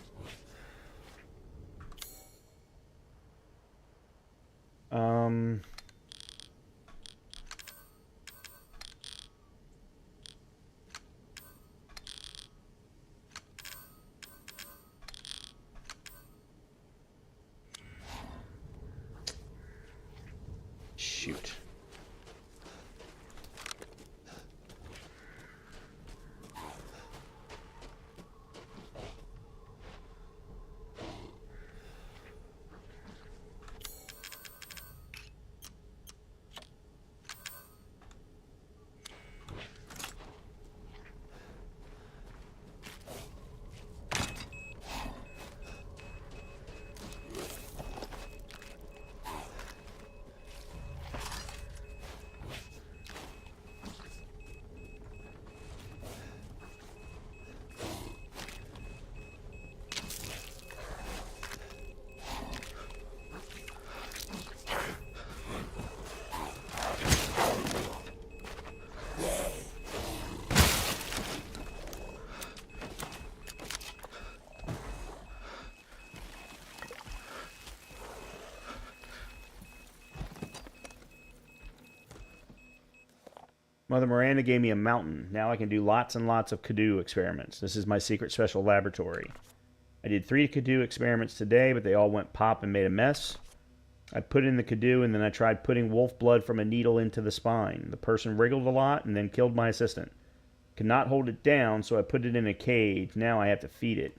Shoot. Mother Miranda gave me a mountain. Now I can do lots and lots of Cadou experiments. This is my secret special laboratory. I did 3 Cadou experiments today, but they all went pop and made a mess. I put in the Cadou, and then I tried putting wolf blood from a needle into the spine. The person wriggled a lot and then killed my assistant. Could not hold it down, so I put it in a cage. Now I have to feed it.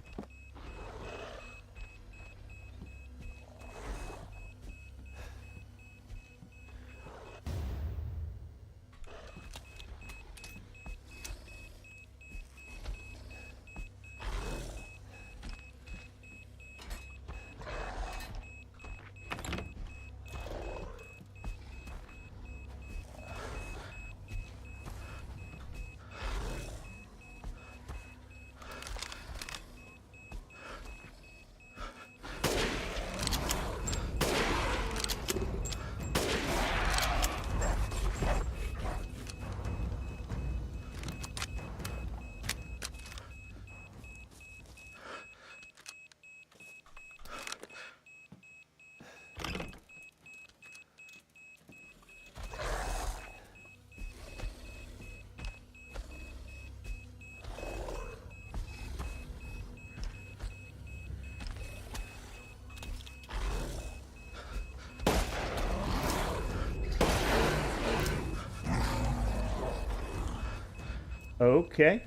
Okay.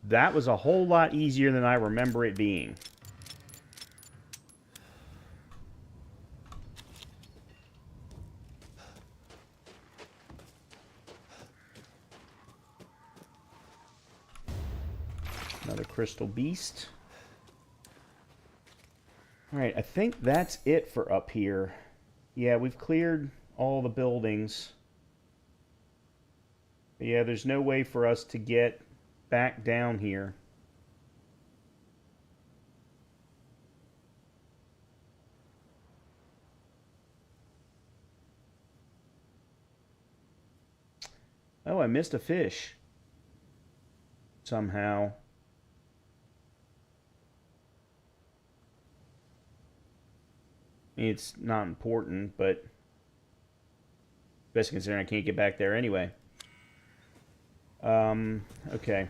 That was a whole lot easier than I remember it being. Another crystal beast. Alright, I think that's it for up here. Yeah, we've cleared all the buildings. But yeah, there's no way for us to get back down here. Oh, I missed a fish. Somehow. It's not important, but best considering I can't get back there anyway. Okay.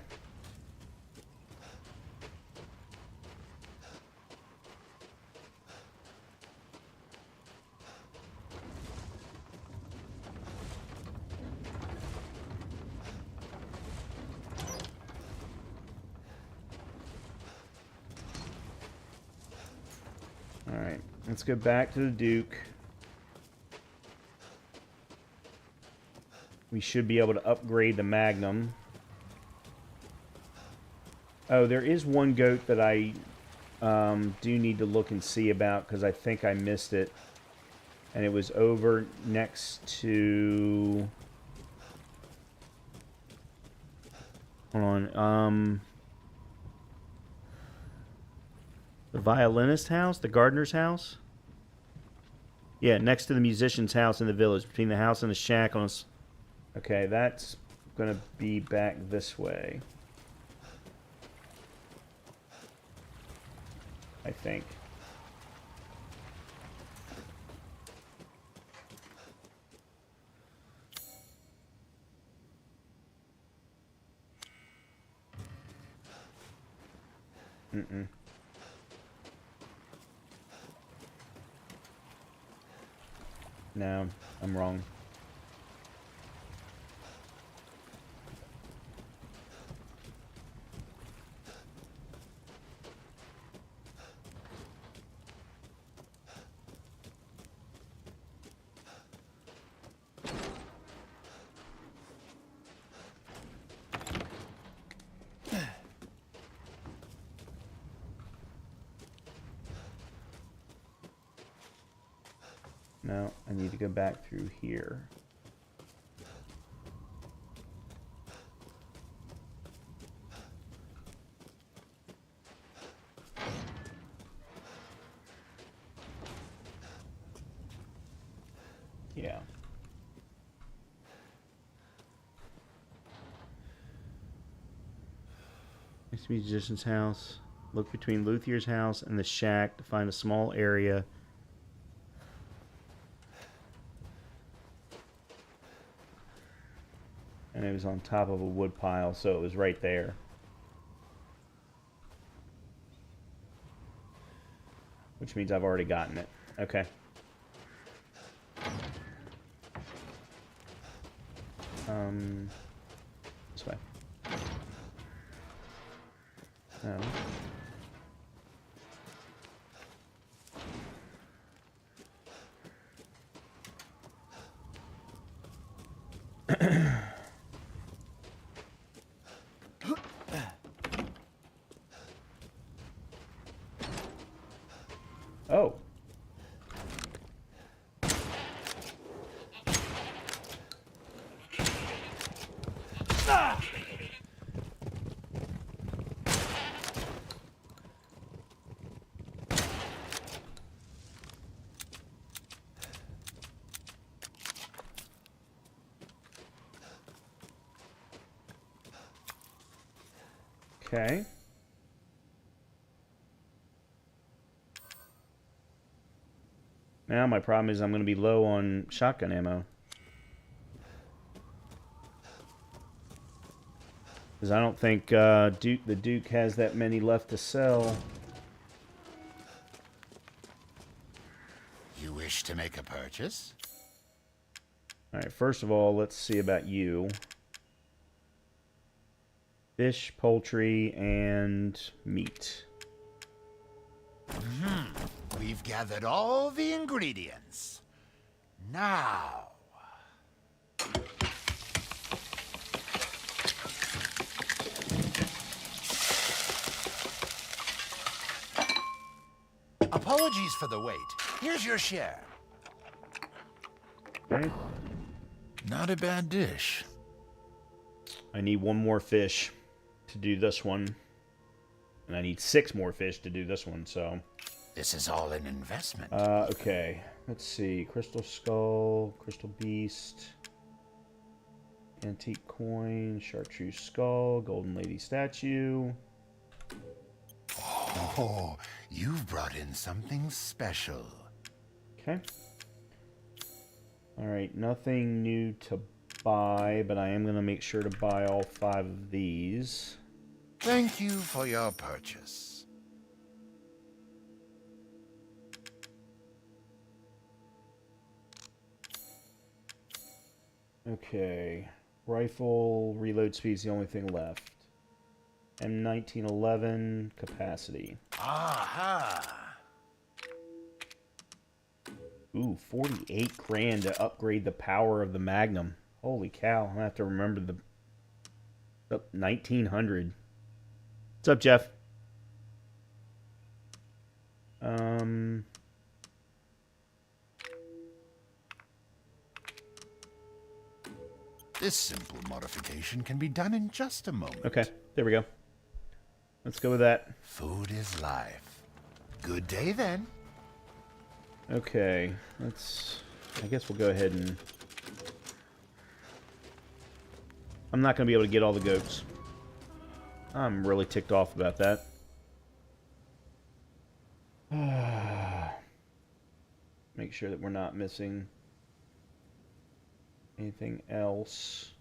Alright, let's go back to the Duke. we should be able to upgrade the Magnum. Oh, there is one goat that I do need to look and see about because I think I missed it. And it was over next to... Hold on. The violinist house? The gardener's house? Yeah, next to the musician's house in the village. Between the house and the shack on... Okay, that's going to be back this way. I think. Mm-mm. No, I'm wrong. No, I need to go back through here. Yeah. Next to musician's house. Look between Luthier's house and the shack to find a small area. And it was on top of a wood pile, so it was right there. Which means I've already gotten it. Okay. This way. No. Oh. Okay. Now my problem is I'm going to be low on shotgun ammo. Because I don't think the Duke has that many left to sell. You wish to make a purchase? Alright, first of all, let's see about you. Fish, poultry, and meat. We've gathered all the ingredients. Now... Apologies for the wait. Here's your share. Okay. Not a bad dish. I need one more fish to do this one. And I need 6 more fish to do this one, so... This is all an investment. Okay. Let's see. Crystal Skull, Crystal Beast, Antique Coin, Chartreuse Skull, Golden Lady Statue. Oh, you've brought in something special. Okay. Alright, nothing new to buy, but I am going to make sure to buy all 5 of these. Thank you for your purchase. Okay. Rifle reload speed is the only thing left. M1911 capacity. Aha! Ooh, 48 grand to upgrade the power of the Magnum. Holy cow! I have to remember the 1900. What's up, Jeff? Um. This simple modification can be done in just a moment. Okay, there we go. Let's go with that. Food is life. Good day then. Okay, I guess we'll go ahead and... I'm not going to be able to get all the goats. I'm really ticked off about that. Make sure that we're not missing anything else.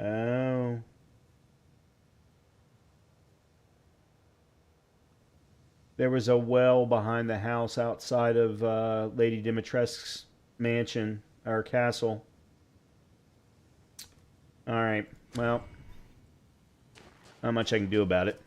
Oh. There was a well behind the house outside of Lady Dimitrescu's mansion, or castle. Alright, well, not much I can do about it.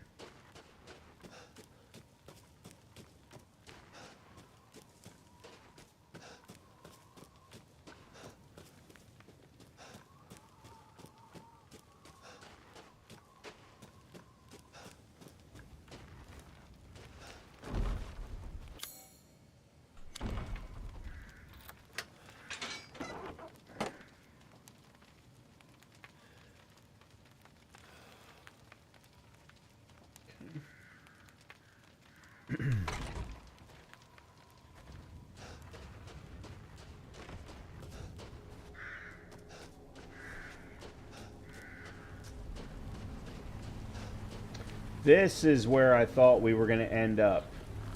This is where I thought we were going to end up.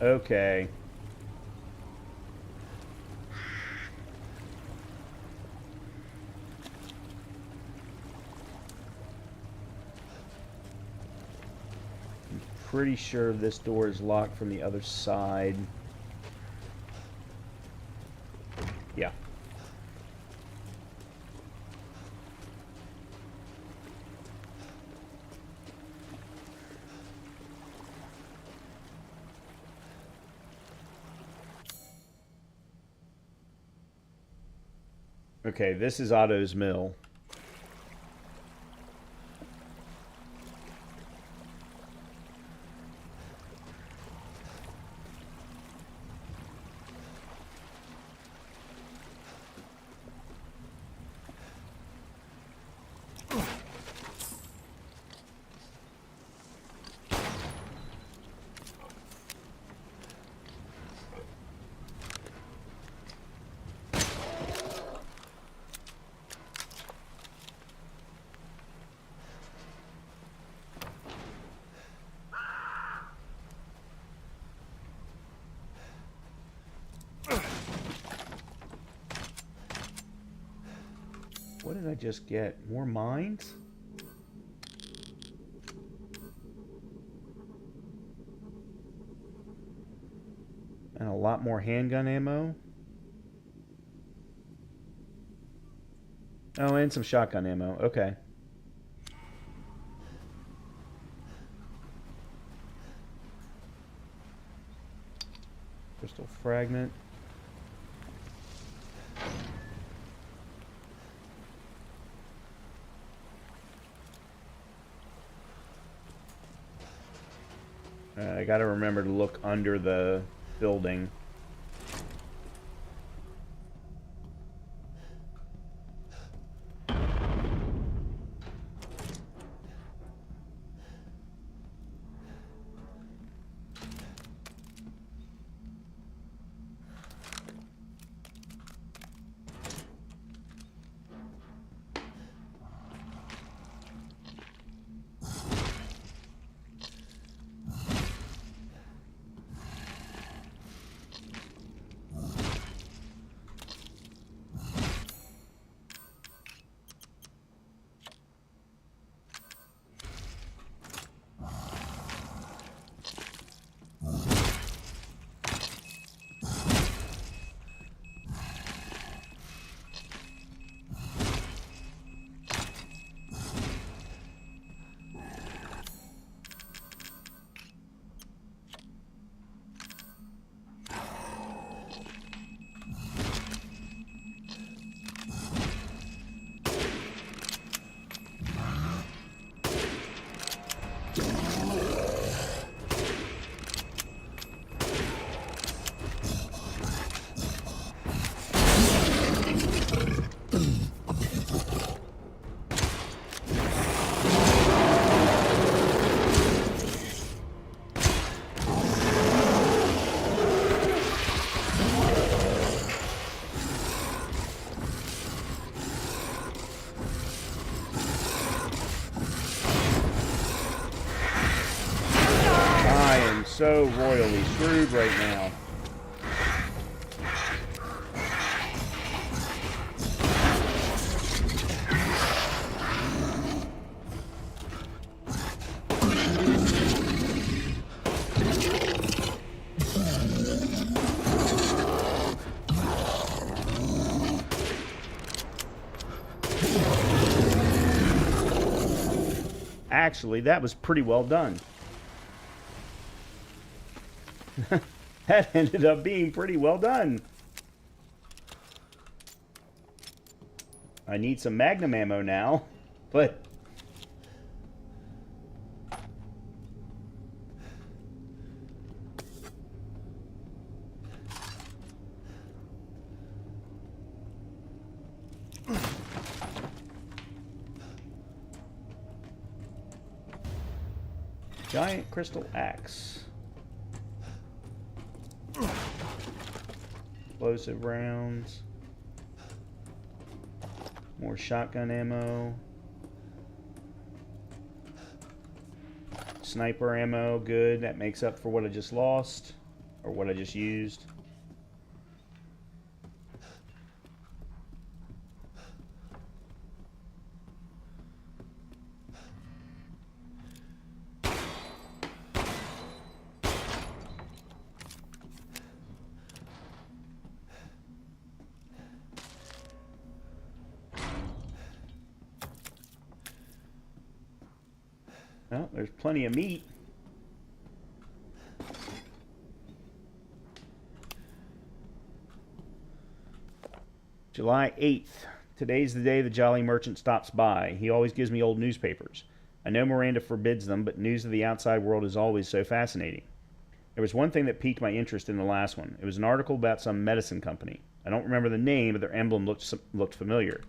Okay. I'm pretty sure this door is locked from the other side. Yeah. Okay, this is Otto's mill. What did I just get? More mines? And a lot more handgun ammo? Oh, and some shotgun ammo. Okay. Crystal fragment. I gotta remember to look under the building. so royally screwed right now. Actually, that was pretty well done. That ended up being pretty well done. I need some magnum ammo now, but... Giant crystal axe. Explosive rounds. More shotgun ammo. Sniper ammo, good. That makes up for what I just lost. Or what I just used. Well, there's plenty of meat. July 8th. Today's the day the Jolly Merchant stops by. He always gives me old newspapers. I know Miranda forbids them, but news of the outside world is always so fascinating. There was one thing that piqued my interest in the last one. It was an article about some medicine company. I don't remember the name, but their emblem looked familiar.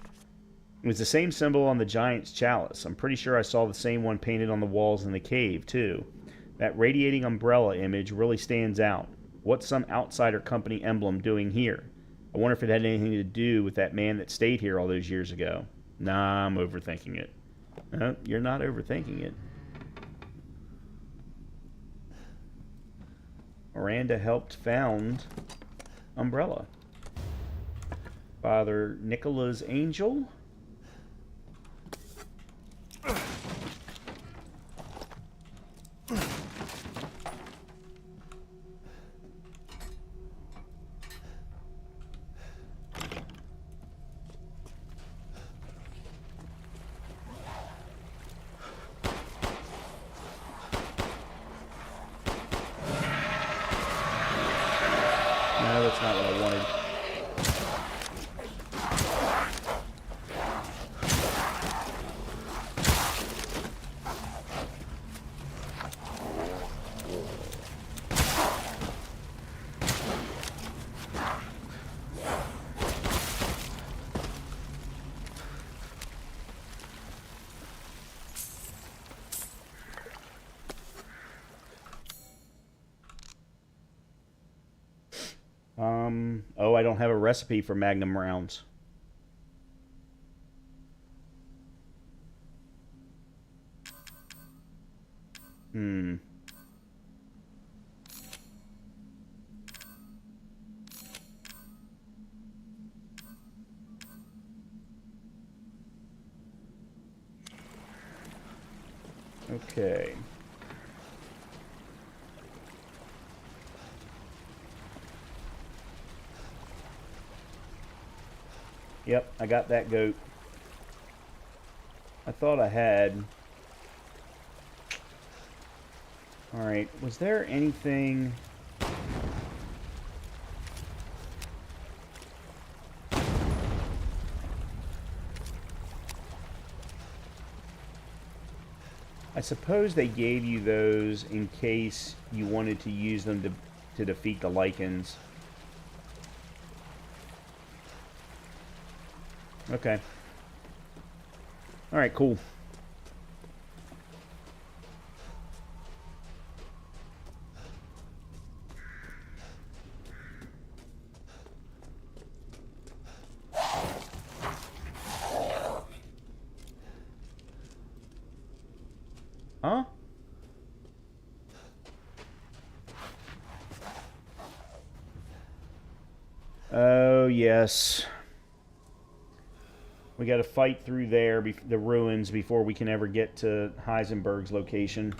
It was the same symbol on the giant's chalice. I'm pretty sure I saw the same one painted on the walls in the cave, too. That radiating umbrella image really stands out. What's some outsider company emblem doing here? I wonder if it had anything to do with that man that stayed here all those years ago. Nah, I'm overthinking it. No, you're not overthinking it. Miranda helped found Umbrella. Father Nicola's angel? No, that's not what I wanted. Oh, I don't have a recipe for Magnum rounds. Okay. Yep, I got that goat. I thought I had. Alright, was there anything... I suppose they gave you those in case you wanted to use them to defeat the lichens. Okay. Alright, cool. Huh? So, yes. We got to fight through there, the ruins, before we can ever get to Heisenberg's location.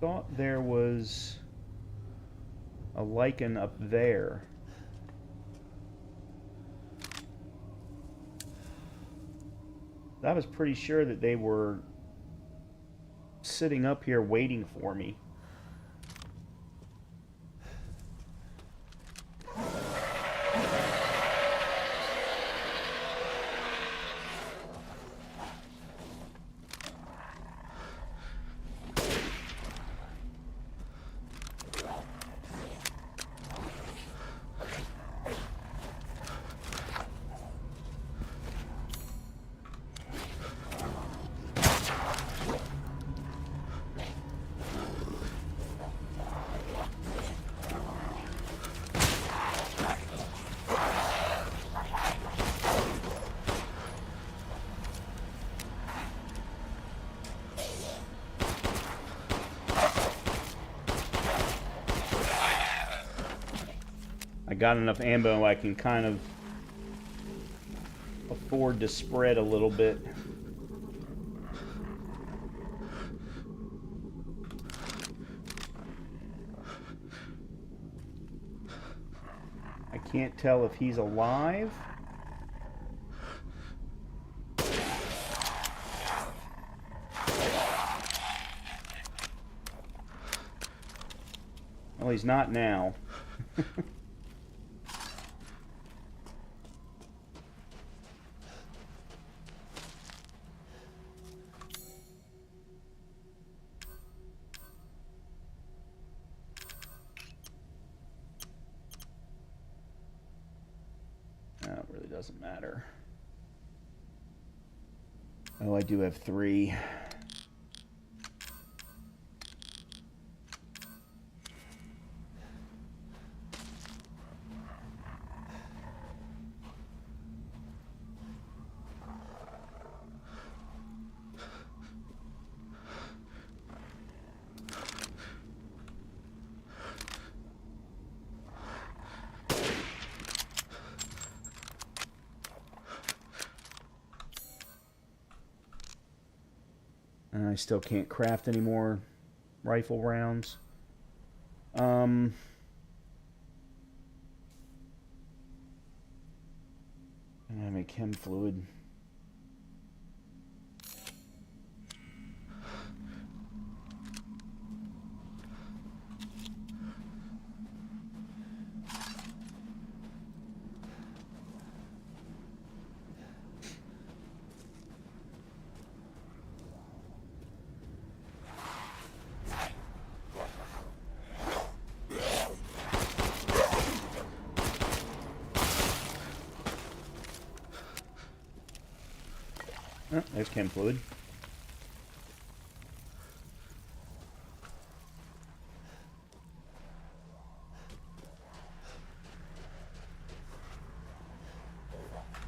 Thought there was a lichen up there. I was pretty sure that they were sitting up here waiting for me. I got enough ammo I can kind of afford to spread a little bit. I can't tell if he's alive. Well, he's not now. It really doesn't matter. Oh, I do have 3. And I still can't craft any more rifle rounds. I make chem fluid. Oh, there's chem fluid.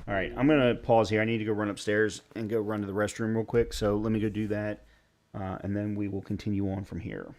Alright, I'm going to pause here. I need to go run upstairs and go run to the restroom real quick. So let me go do that, and then we will continue on from here.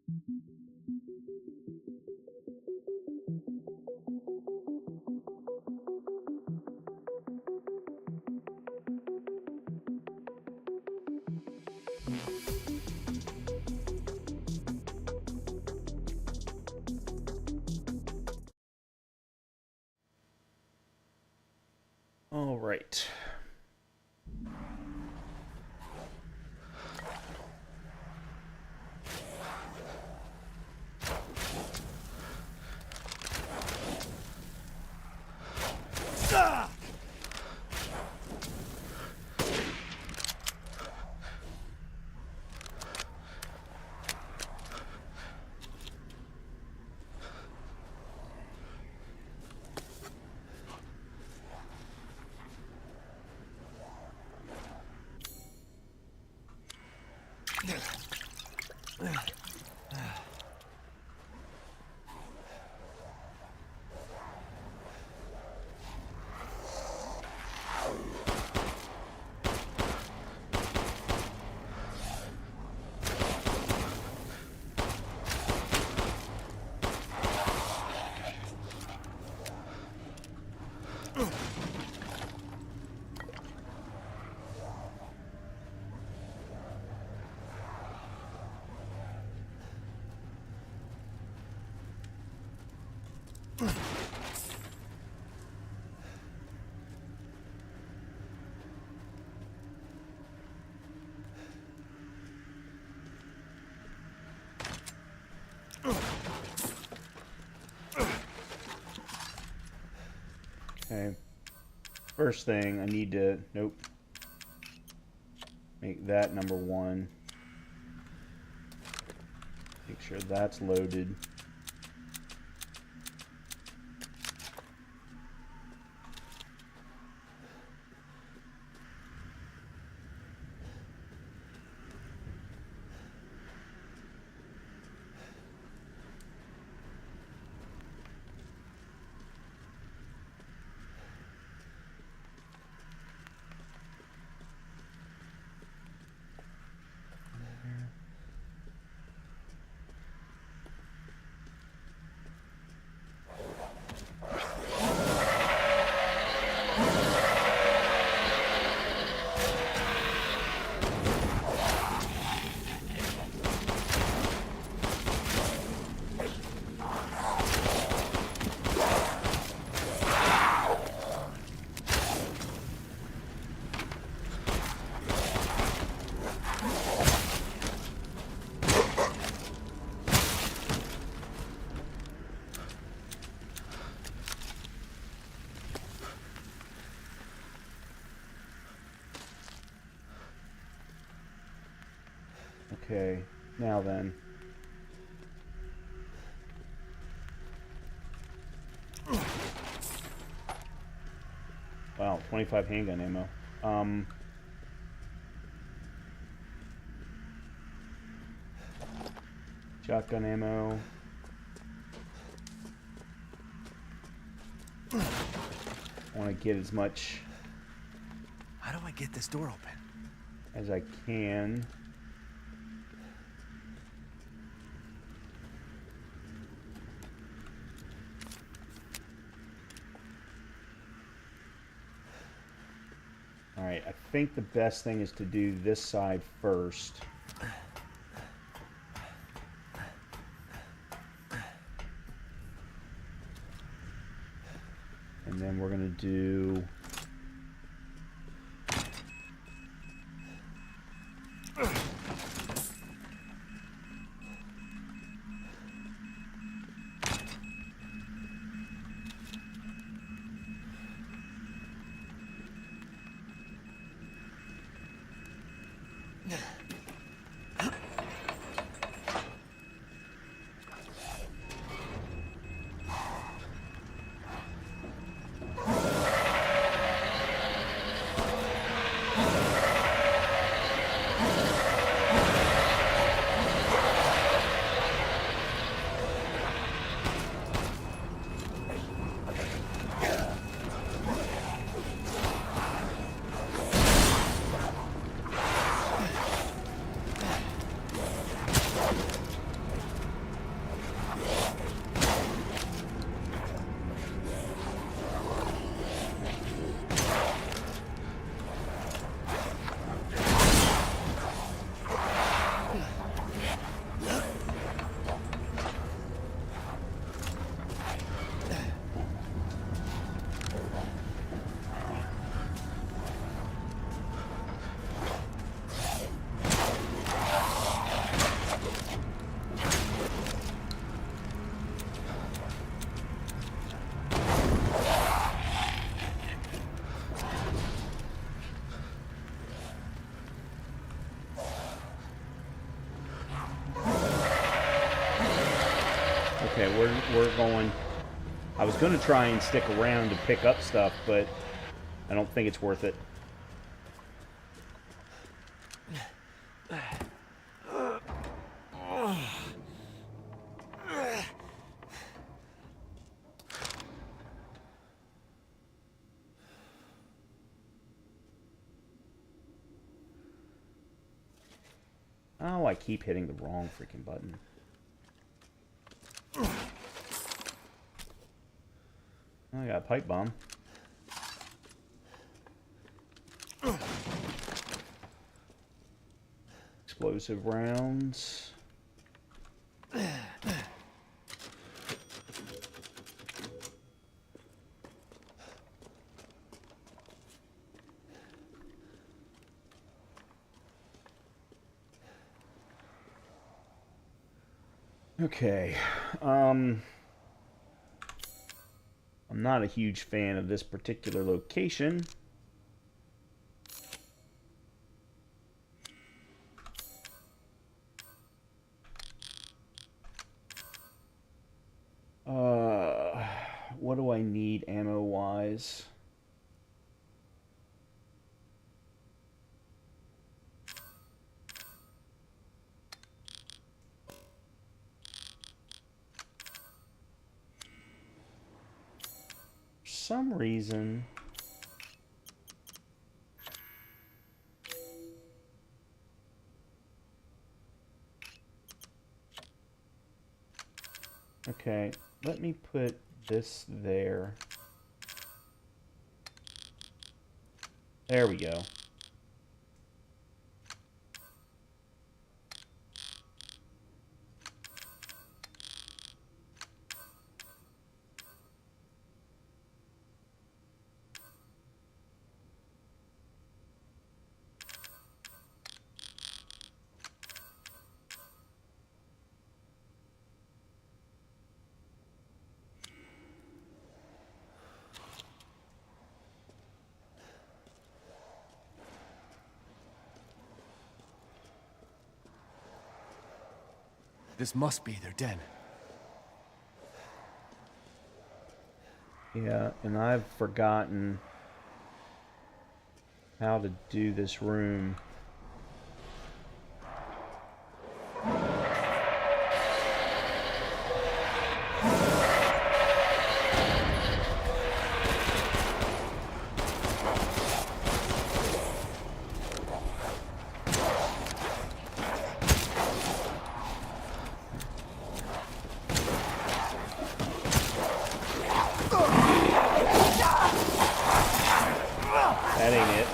All right. Okay. First thing, I need to, nope, make that number 1. Make sure that's loaded. Okay, now then. Wow, 25 handgun ammo. Shotgun ammo. I want to get as much How do I get this door open? as I can. Alright, I think the best thing is to do this side first. And then we're going to do... we're going. I was going to try and stick around to pick up stuff, but I don't think it's worth it. Oh, I keep hitting the wrong freaking button. I got a pipe bomb. Explosive rounds. Okay. I'm not a huge fan of this particular location. What do I need ammo-wise? For some reason... Okay, let me put this there. There we go. This must be their den. Yeah, and I've forgotten how to do this room. That ain't it.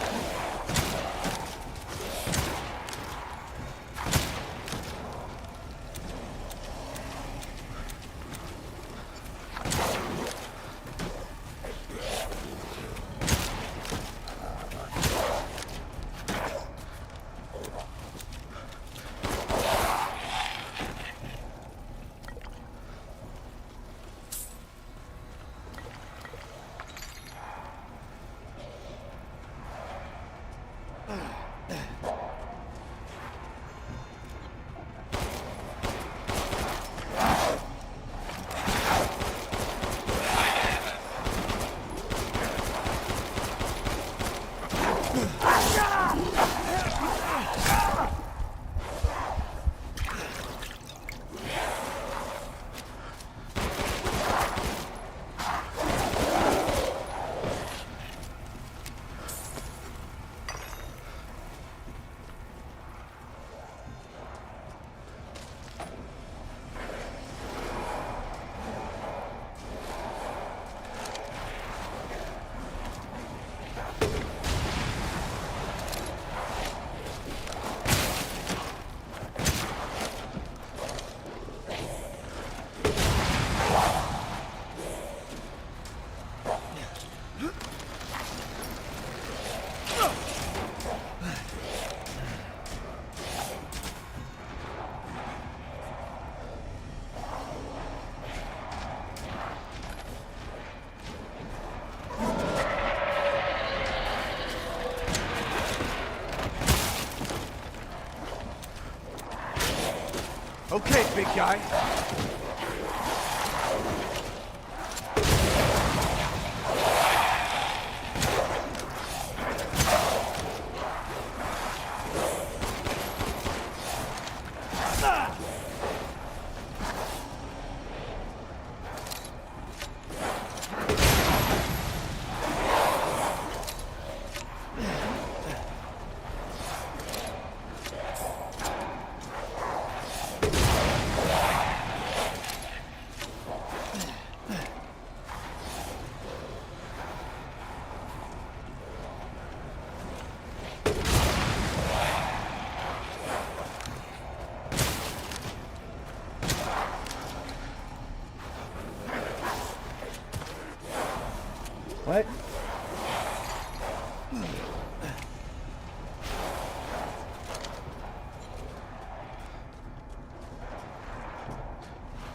Okay, big guy.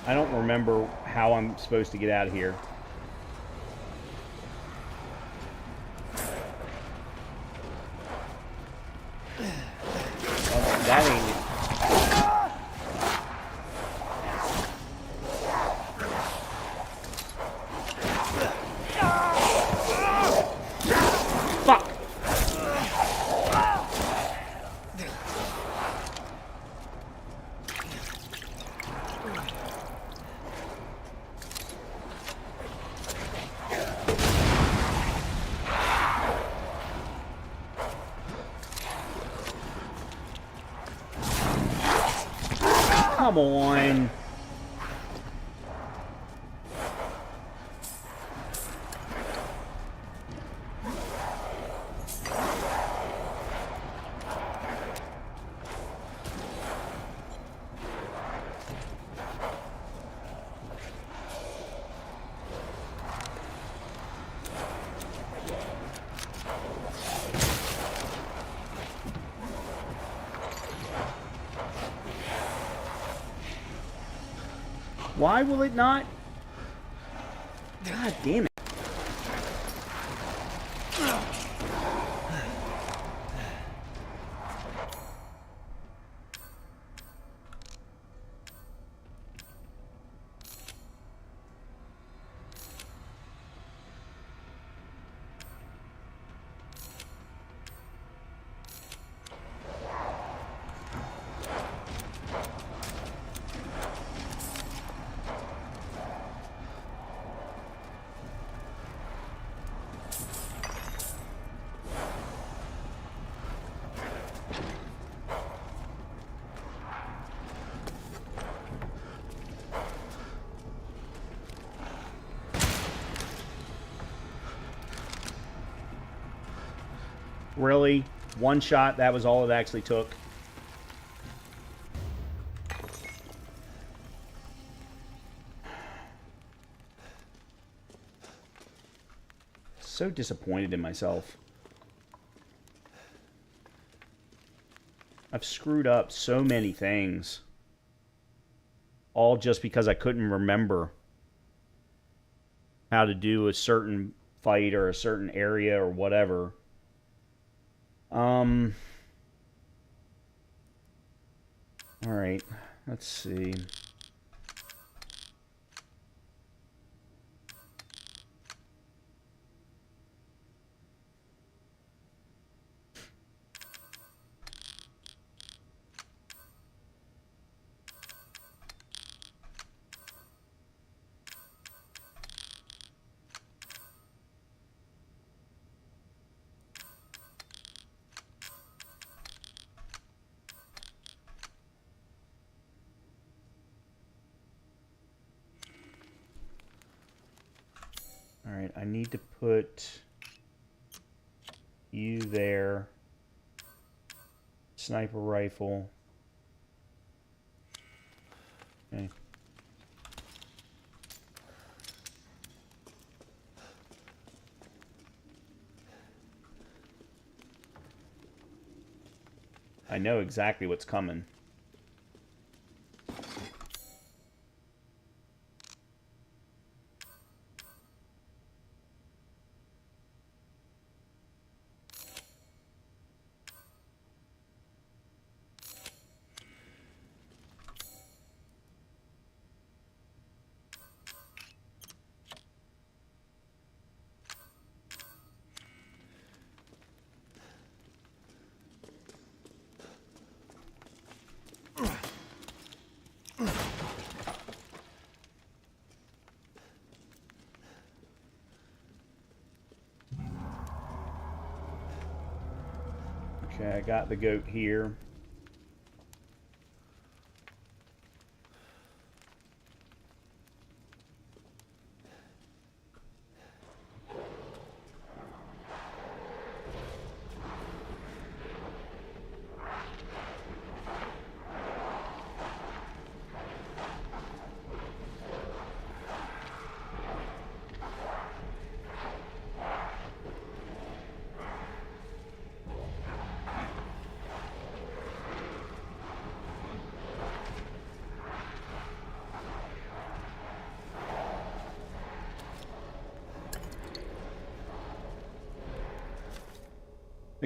I don't remember how I'm supposed to get out of here. Oh, that ain't it. Fuck! Come on. Why will it not? God damn it. Really? One shot, that was all it actually took? So disappointed in myself. I've screwed up so many things. All just because I couldn't remember how to do a certain fight or a certain area or whatever. Alright, let's see. Alright, I need to put you there. Sniper rifle. Okay. I know exactly what's coming. Okay, I got the goat here.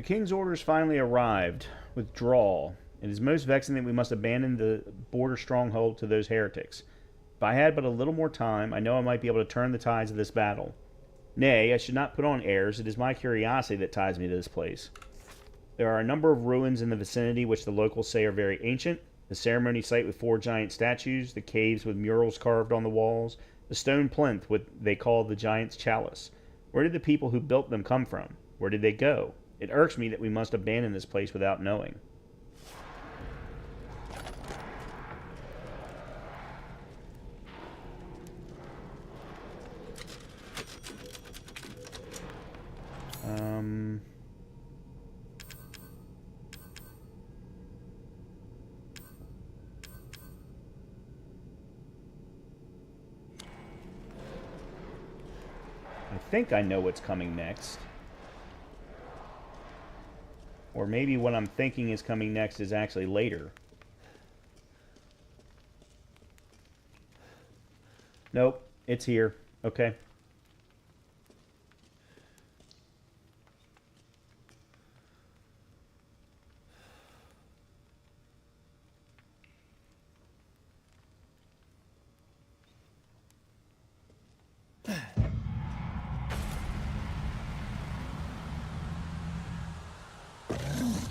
The king's orders finally arrived. Withdrawal. It is most vexing that we must abandon the border stronghold to those heretics. If I had but a little more time, I know I might be able to turn the tides of this battle. Nay, I should not put on airs. It is my curiosity that ties me to this place. There are a number of ruins in the vicinity which the locals say are very ancient. The ceremony site with 4 giant statues, the caves with murals carved on the walls, the stone plinth what they call the giant's chalice. Where did the people who built them come from? Where did they go? It irks me that we must abandon this place without knowing. I think I know what's coming next. Or maybe what I'm thinking is coming next is actually later. Nope, it's here. Okay.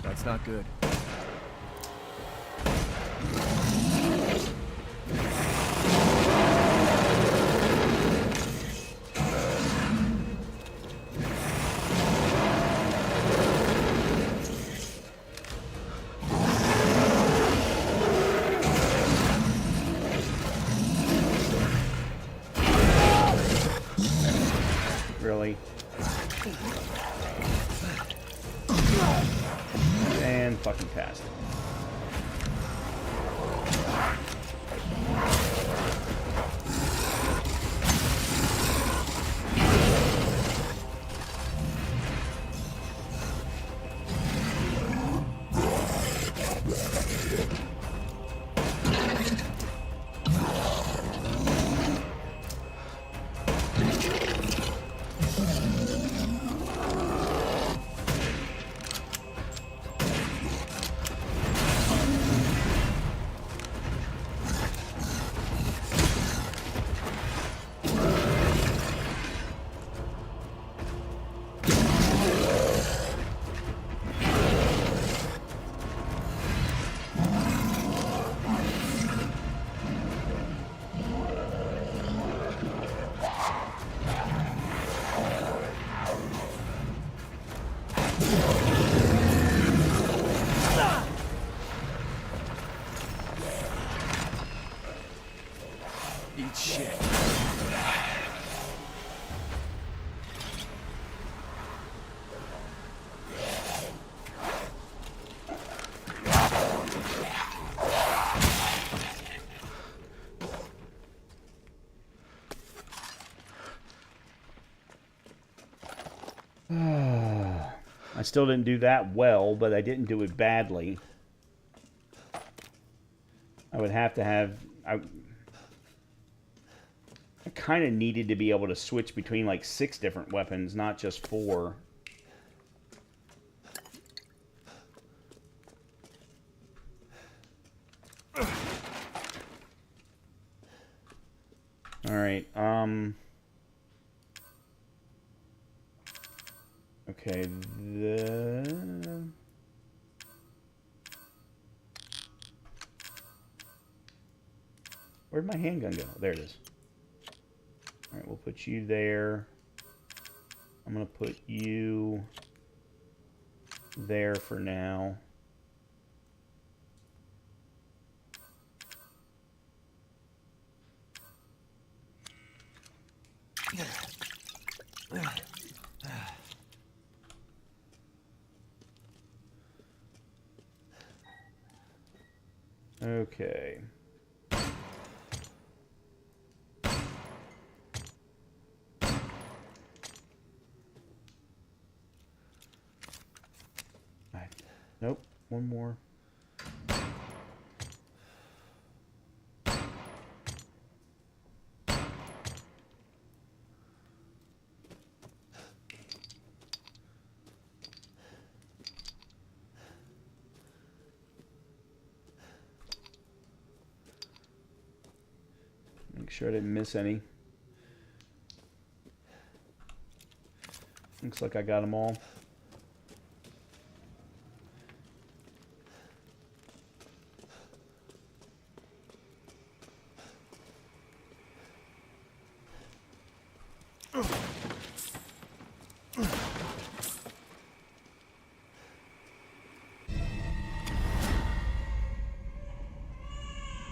That's not good. Really? And fucking passed. Eat shit. I still didn't do that well, but I didn't do it badly. I would have to have... I kind of needed to be able to switch between like 6 different weapons, not just 4. Alright, okay, where'd my handgun go? There it is. Alright, we'll put you there. I'm going to put you there for now. Okay. Nope, one more. sure I didn't miss any. Looks like I got them all.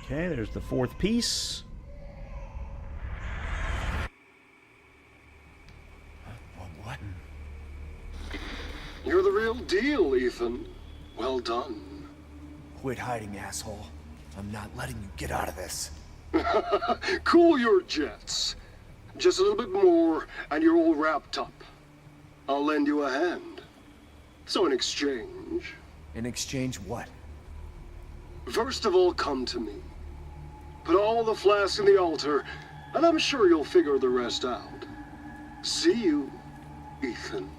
Okay, there's the fourth piece. What? You're the real deal, Ethan. Well done. Quit hiding, asshole. I'm not letting you get out of this. Cool your jets. Just a little bit more, and you're all wrapped up. I'll lend you a hand. So in exchange... In exchange, what? First of all, come to me. Put all the flasks in the altar, and I'm sure you'll figure the rest out. See you, Ethan.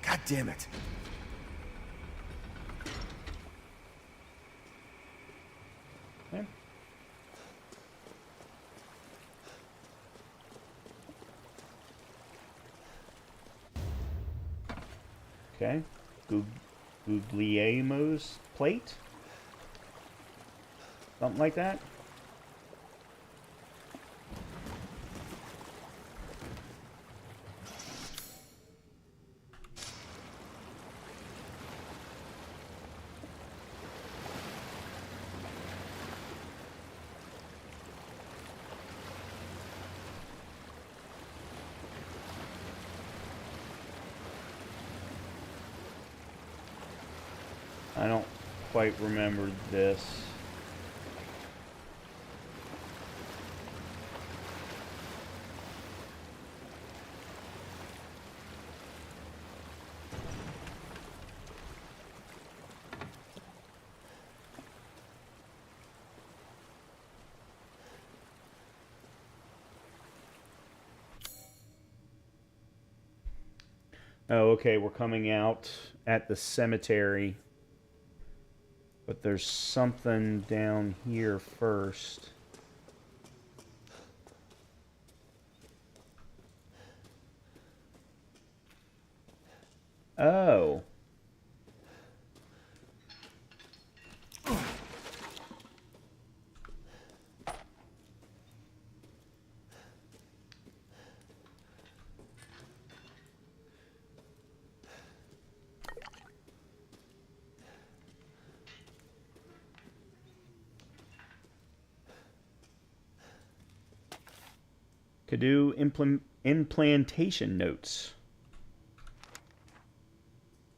God damn it. Okay. Okay. Guglielmo's plate? Something like that? I don't quite remember this. Oh, okay, we're coming out at the cemetery. But there's something down here first. Oh. Could do implantation notes.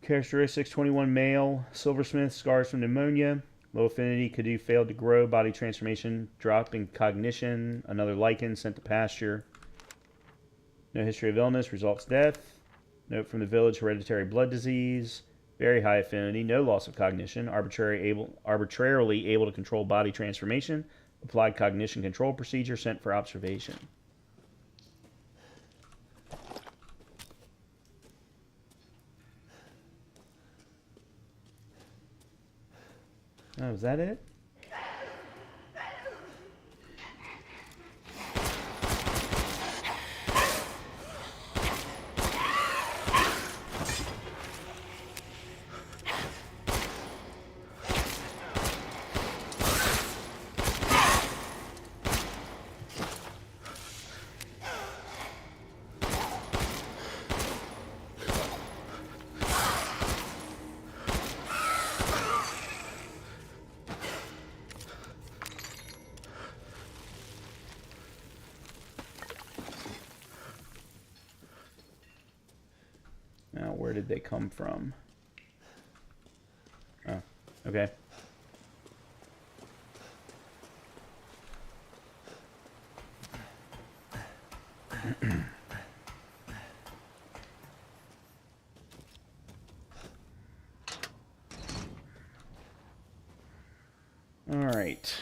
Characteristics: 21 male, silversmith, scars from pneumonia, low affinity, Kadu failed to grow, body transformation, drop in cognition, another lichen sent to pasture. No history of illness, results death. Note from the village: hereditary blood disease, very high affinity, no loss of cognition, arbitrarily able to control body transformation, applied cognition control procedure, sent for observation. Oh, is that it? Now, where did they come from? Oh, okay. All right.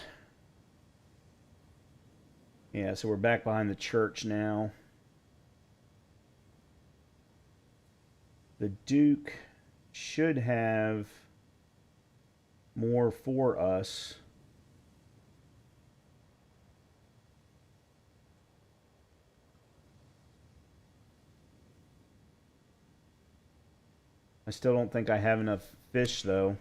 Yeah, so we're back behind the church now. The Duke should have more for us. I still don't think I have enough fish, though.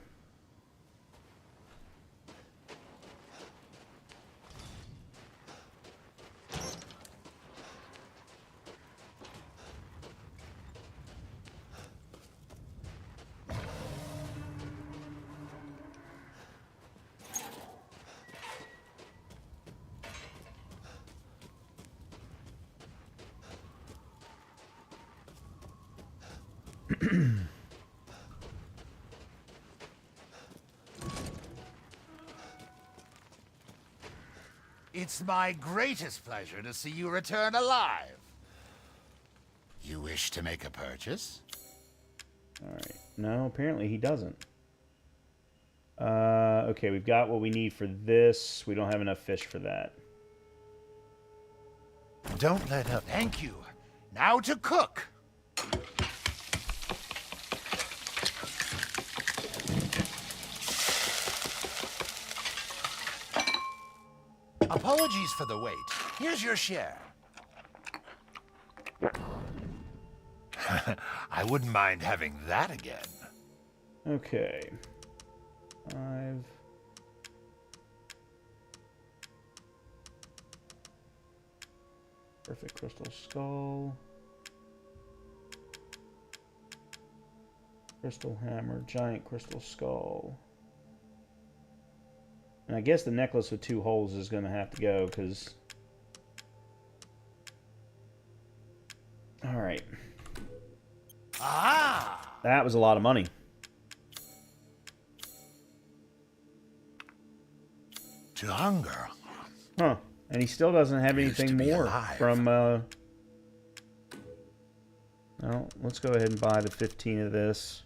It's my greatest pleasure to see you return alive. You wish to make a purchase? Alright. No, apparently he doesn't. Okay, we've got what we need for this. We don't have enough fish for that. Don't let up. Thank you. Now to cook. Apologies for the wait. Here's your share. I wouldn't mind having that again. Okay. 5. Perfect crystal skull. Crystal hammer, giant crystal skull. And I guess the necklace with 2 holes is going to have to go, because... Alright. Ah! That was a lot of money. To hunger. Huh. And he still doesn't have Used anything to be more alive. from... Well, let's go ahead and buy the 15 of this.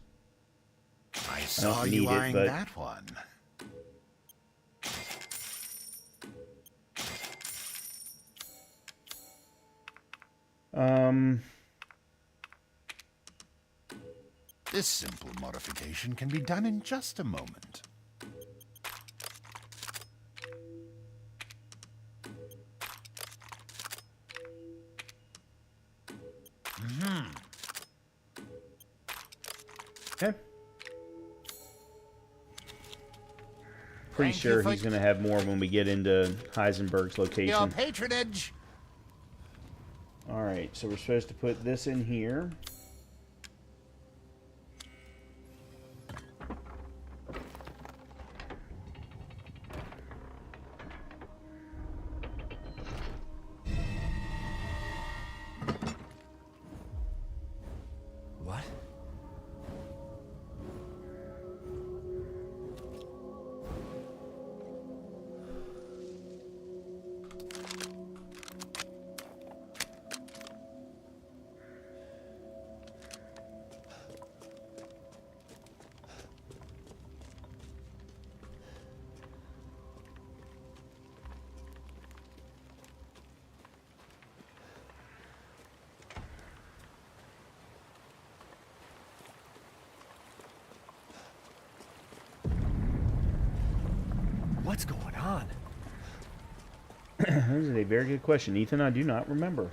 I saw you eyeing that one. This simple modification can be done in just a moment. Okay. Pretty sure he's going to have more when we get into Heisenberg's Your location. patronage. Alright, so we're supposed to put this in here. What? What's going on? That is a very good question, Ethan. I do not remember.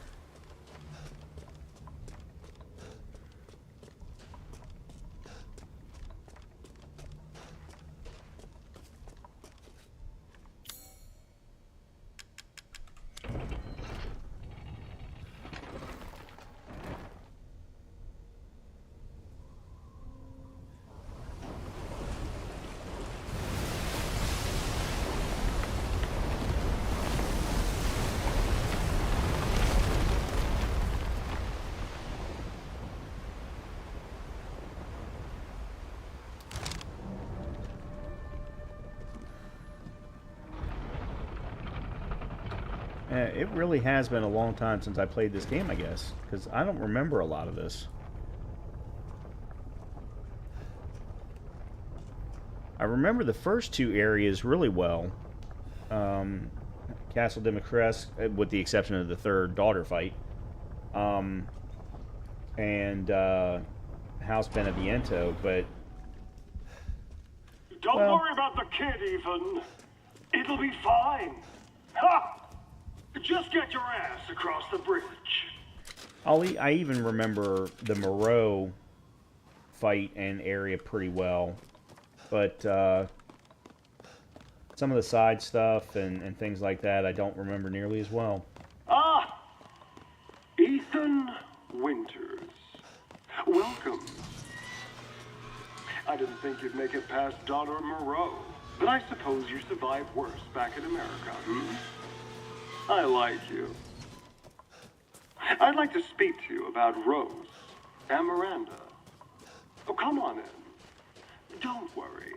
It really has been a long time since I played this game, I guess, because I don't remember a lot of this. I remember the first 2 areas really well. Castle Democrest, with the exception of the 3rd daughter fight. And House Beneviento, but... Don't worry about the kid, Ethan. It'll be fine. Ha! Just get your ass across the bridge. I even remember the Moreau fight an area pretty well. But some of the side stuff and things like that I don't remember nearly as well. Ah! Ethan Winters. Welcome. I didn't think you'd make it past Daughter Moreau, but I suppose you survived worse back in America, I like you. I'd like to speak to you about Rose and Miranda. Oh, come on in. Don't worry.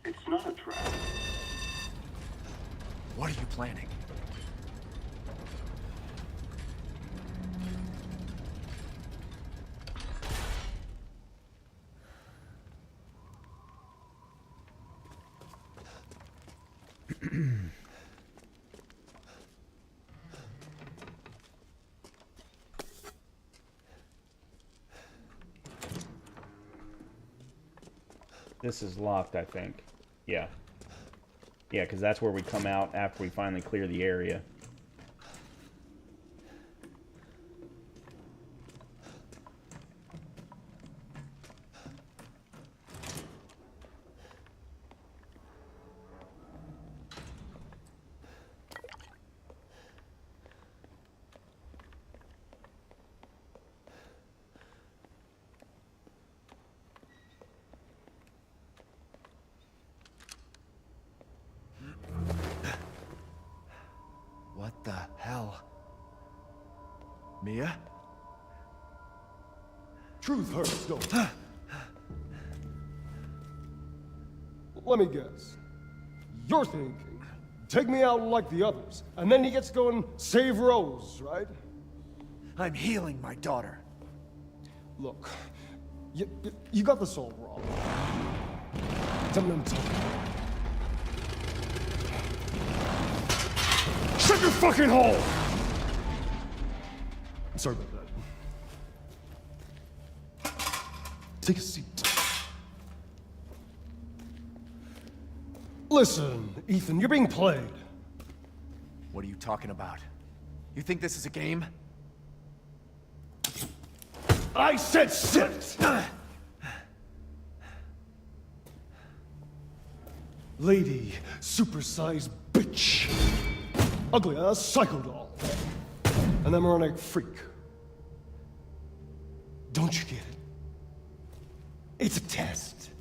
It's not a trap. What are you planning? This is locked, I think. Yeah. Yeah, because that's where we come out after we finally clear the area. What the hell? Mia? Truth hurts, don't it? Let me guess. You're thinking, take me out like the others, and then he gets to go and save Rose, right? I'm healing my daughter. Look, you got this all wrong. Tell me I'm talking about. Shut your fucking hole! I'm sorry about that. Take a seat. Listen, Ethan, you're being played. What are you talking about? You think this is a game? I said sit! Lady, supersized bitch. Ugly ass psycho doll. An embryonic freak. Don't you get it? It's a test.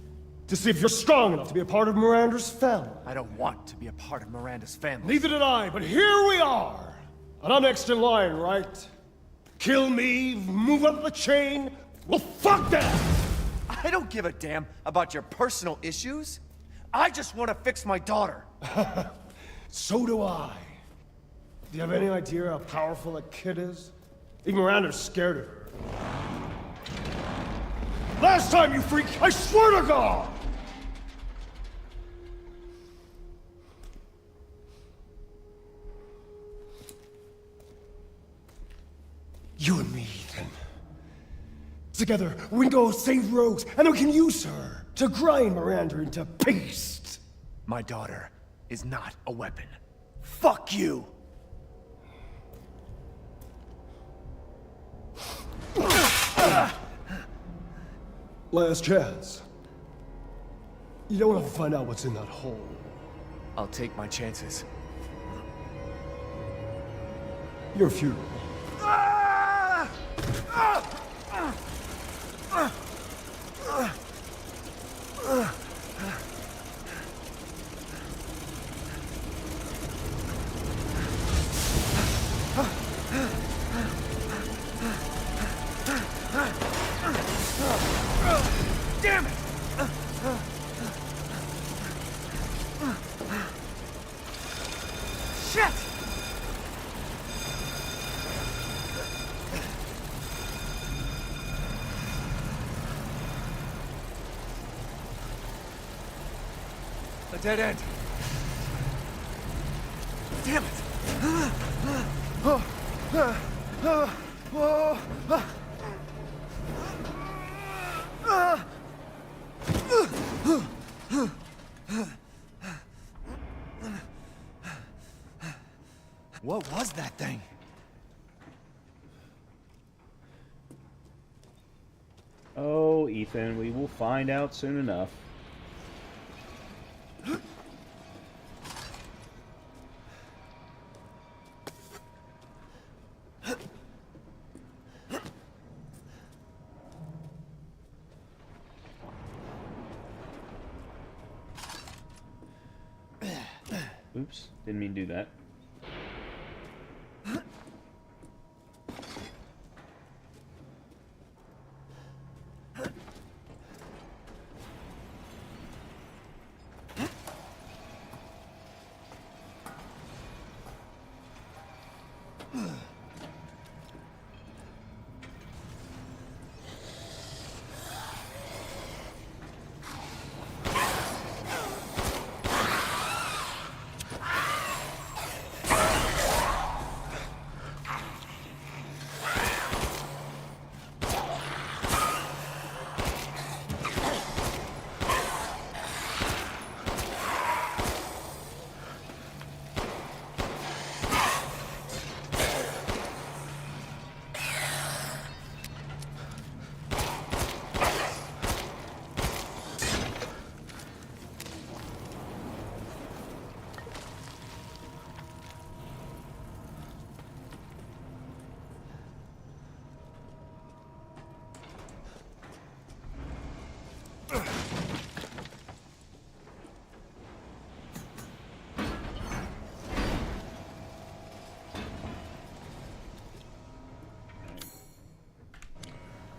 To see if you're strong enough to be a part of Miranda's family. I don't want to be a part of Miranda's family. Neither did I, but here we are. And I'm next in line, right? Kill me, move up the chain. Well, fuck that! I don't give a damn about your personal issues. I just want to fix my daughter. So do I. Do you have any idea how powerful that kid is? Even Miranda's scared of her. Last time, you freak, I swear to God! You and me, Ethan. Together, we can go save Rose, and then we can use her to grind Miranda into paste. My daughter is not a weapon. Fuck you! Last chance. You don't want to find out what's in that hole. I'll take my chances. Your funeral. Damn it! Shit! A dead end. Damn it! What was that thing? Oh, Ethan. Ethan. We will find out soon enough. Oops, didn't mean to do that.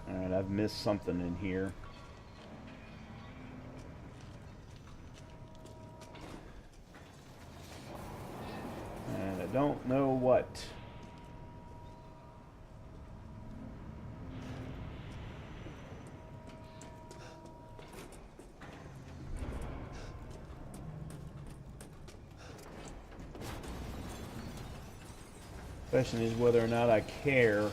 Alright, I've missed something in here. And I don't know what. Question is whether or not I care.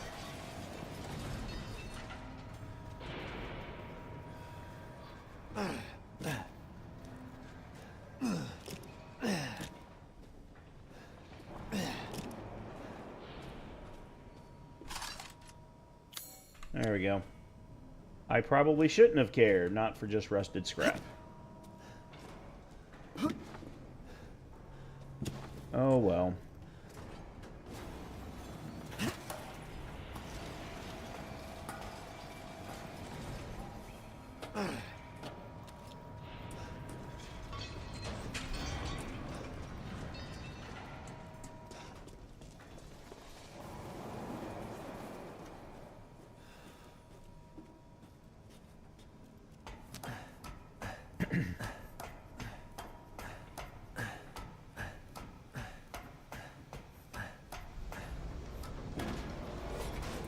There we go. I probably shouldn't have cared, not for just rusted scrap. Oh well.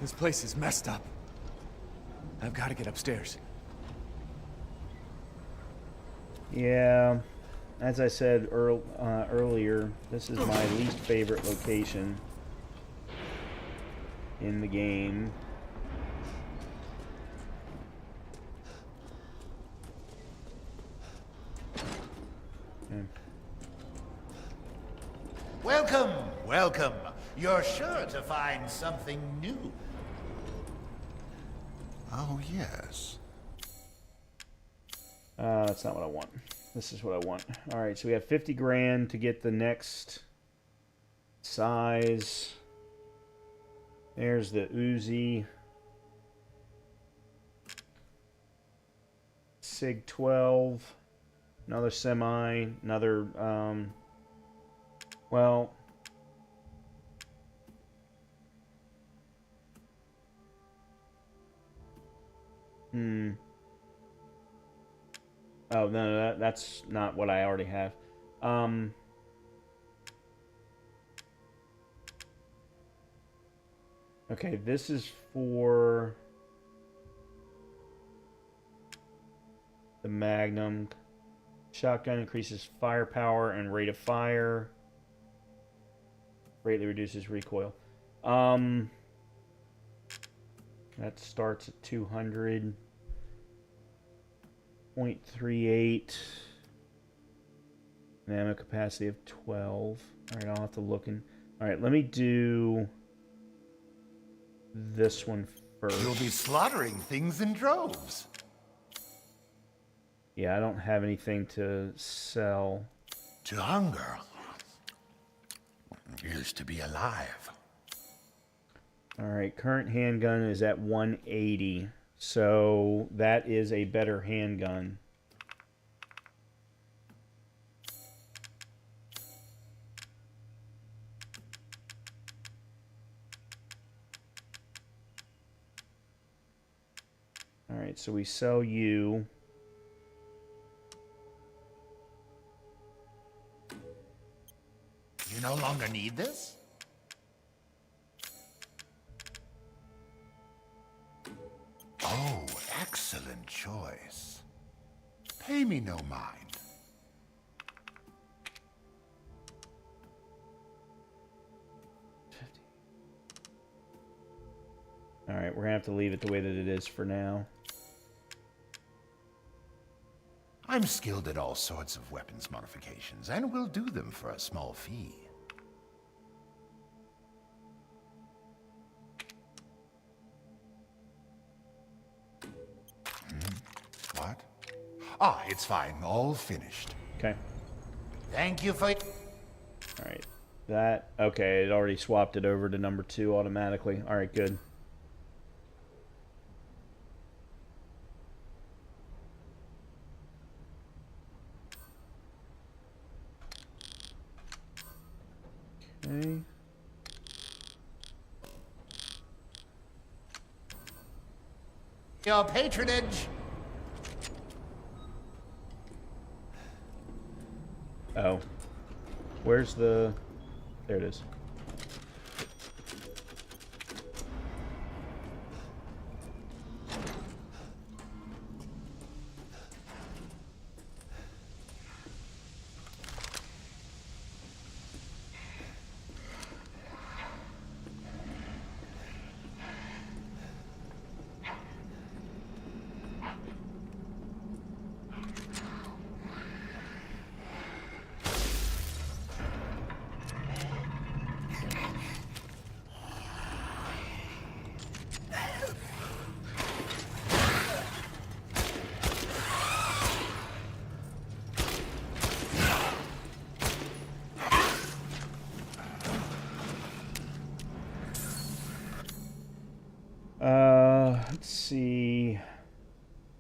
This place is messed up. I've got to get upstairs. Yeah, as I said earlier, this is my least favorite location in the game. Okay. Welcome, welcome. You're sure to find something new. Oh, yes. That's not what I want. This is what I want. Alright, so we have 50 grand to get the next size. There's the Uzi. SIG 12. Another semi. Another, well... Oh, no, that's not what I already have. Okay, this is for the Magnum. Shotgun increases firepower and rate of fire. Greatly reduces recoil. That starts at 200. 0.38. An ammo capacity of 12. Alright, I'll have to look in. Alright, let me do this one first. You'll be slaughtering things in droves. Yeah, I don't have anything to sell. To hunger is to be alive. Alright, current handgun is at 180. So that is a better handgun. Alright, so we sell you. You no longer need this? Oh, excellent choice. Pay me no mind. Alright, we're gonna have to leave it the way that it is for now. I'm skilled at all sorts of weapons modifications, and will do them for a small fee. What? Ah, it's fine. All finished. Okay. Thank you for... Alright. That, okay, it already swapped it over to number 2 automatically. Alright, good. Okay. Your patronage. Oh. Where's the... There it is. Let's see.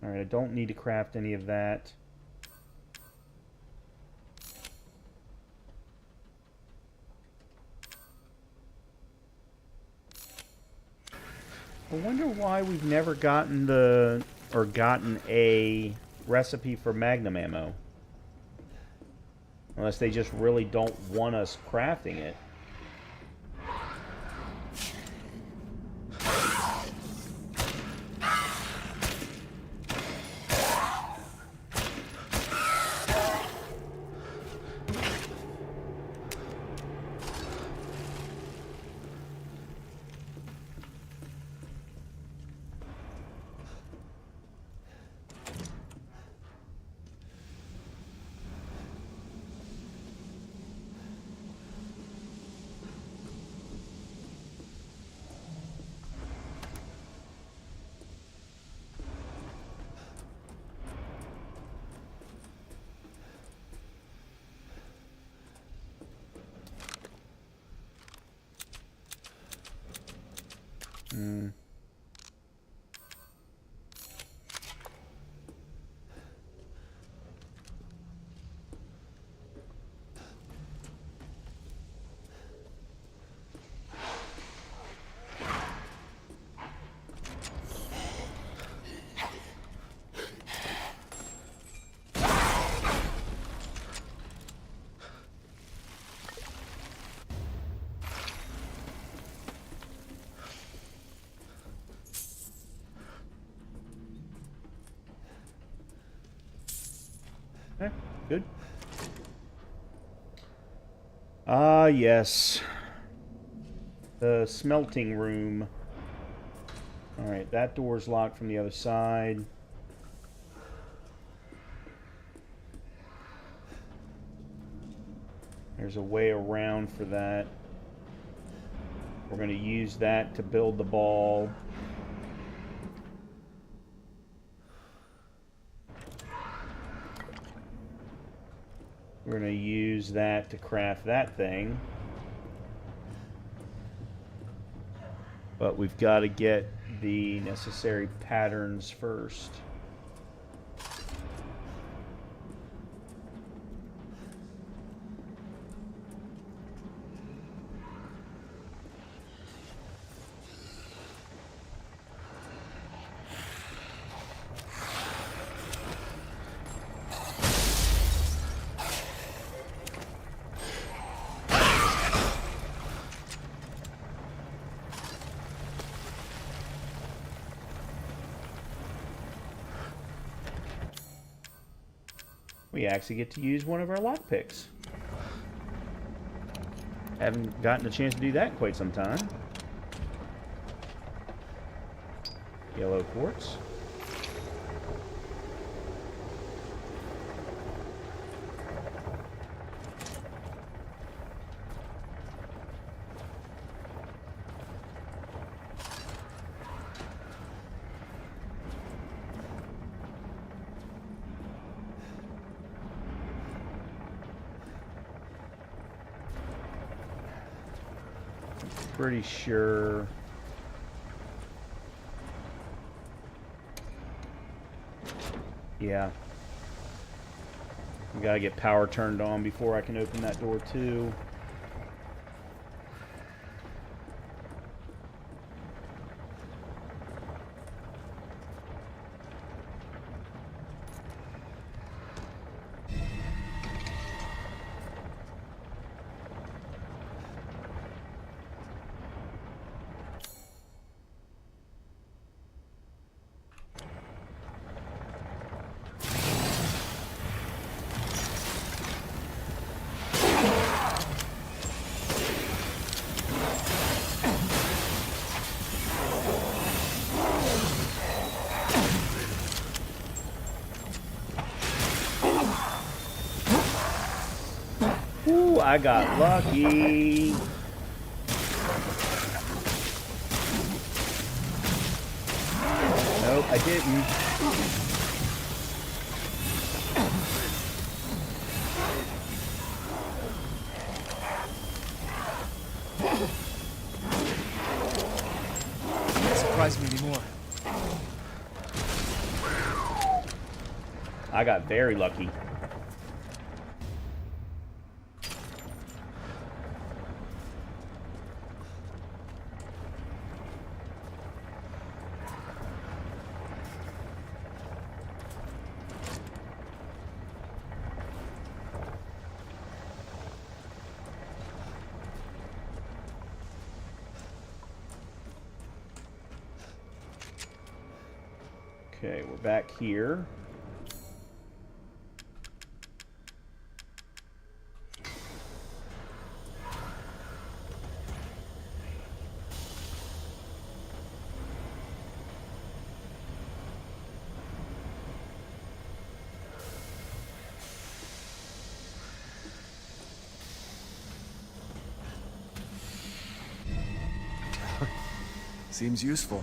Alright, I don't need to craft any of that. I wonder why we've never gotten gotten a recipe for magnum ammo. Unless they just really don't want us crafting it. Hmm. Okay, good. Ah, yes. The smelting room. Alright, that door's locked from the other side. There's a way around for that. We're going to use that to build the ball. We're going to use that to craft that thing. But we've got to get the necessary patterns first. We actually get to use one of our lockpicks. Haven't gotten a chance to do that in quite some time. Yellow quartz. Pretty sure. Yeah. We gotta get power turned on before I can open that door too. Ooh, I got lucky. Nope, I didn't. Can't surprise me anymore. I got very lucky. Okay, we're back here. Seems useful.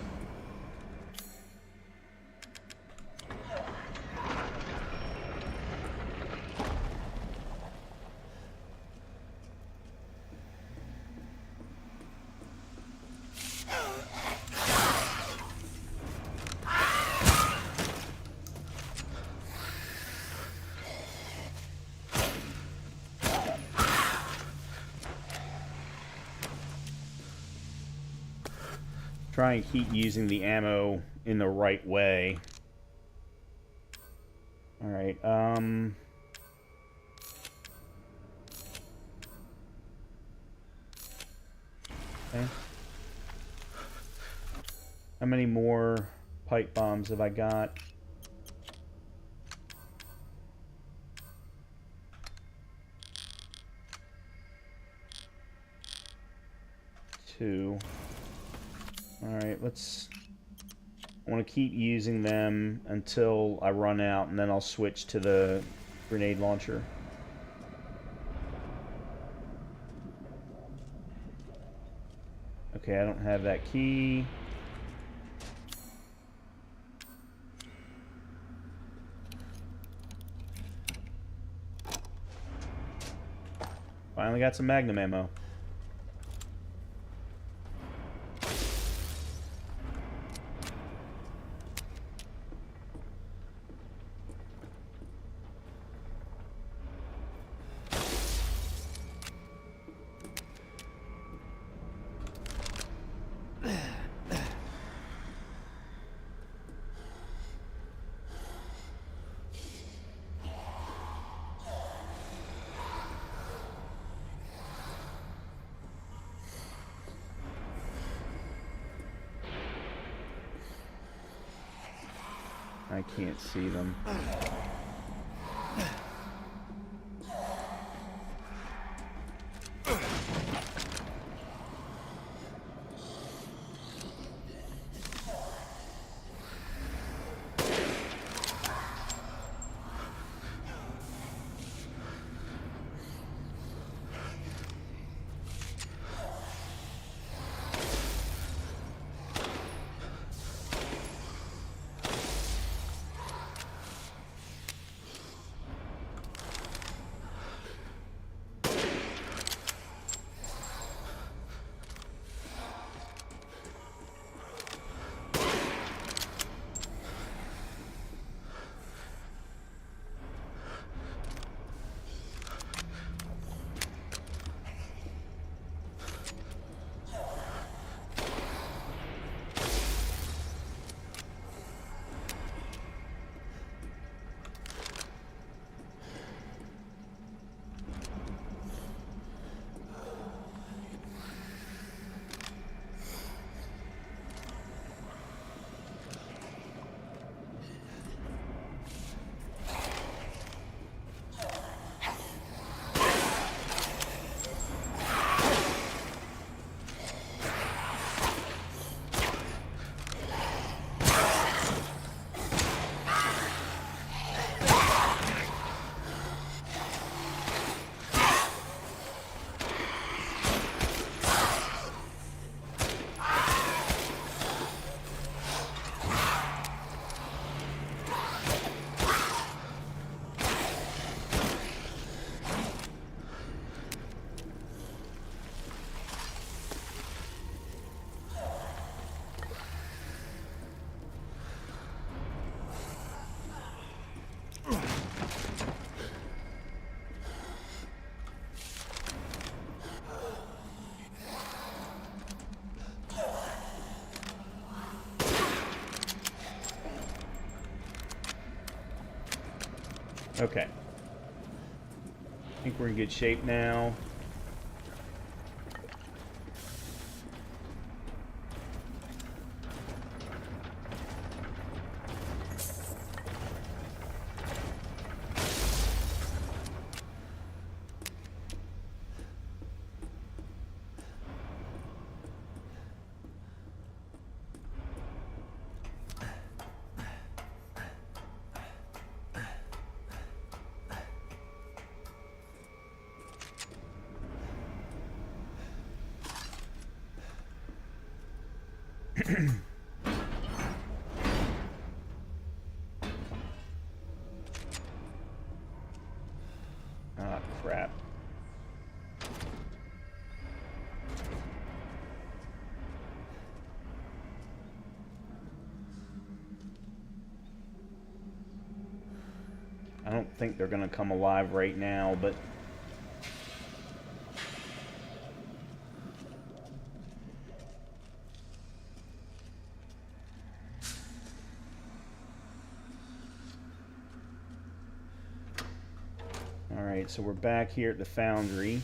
Try and keep using the ammo in the right way. Alright, okay. How many more pipe bombs have I got? Two. Alright, I want to keep using them until I run out, and then I'll switch to the grenade launcher. Okay, I don't have that key. Finally got some magnum ammo. I can't see them. Okay. I think we're in good shape now. Ah, crap. I don't think they're gonna come alive right now, but alright, so we're back here at the foundry.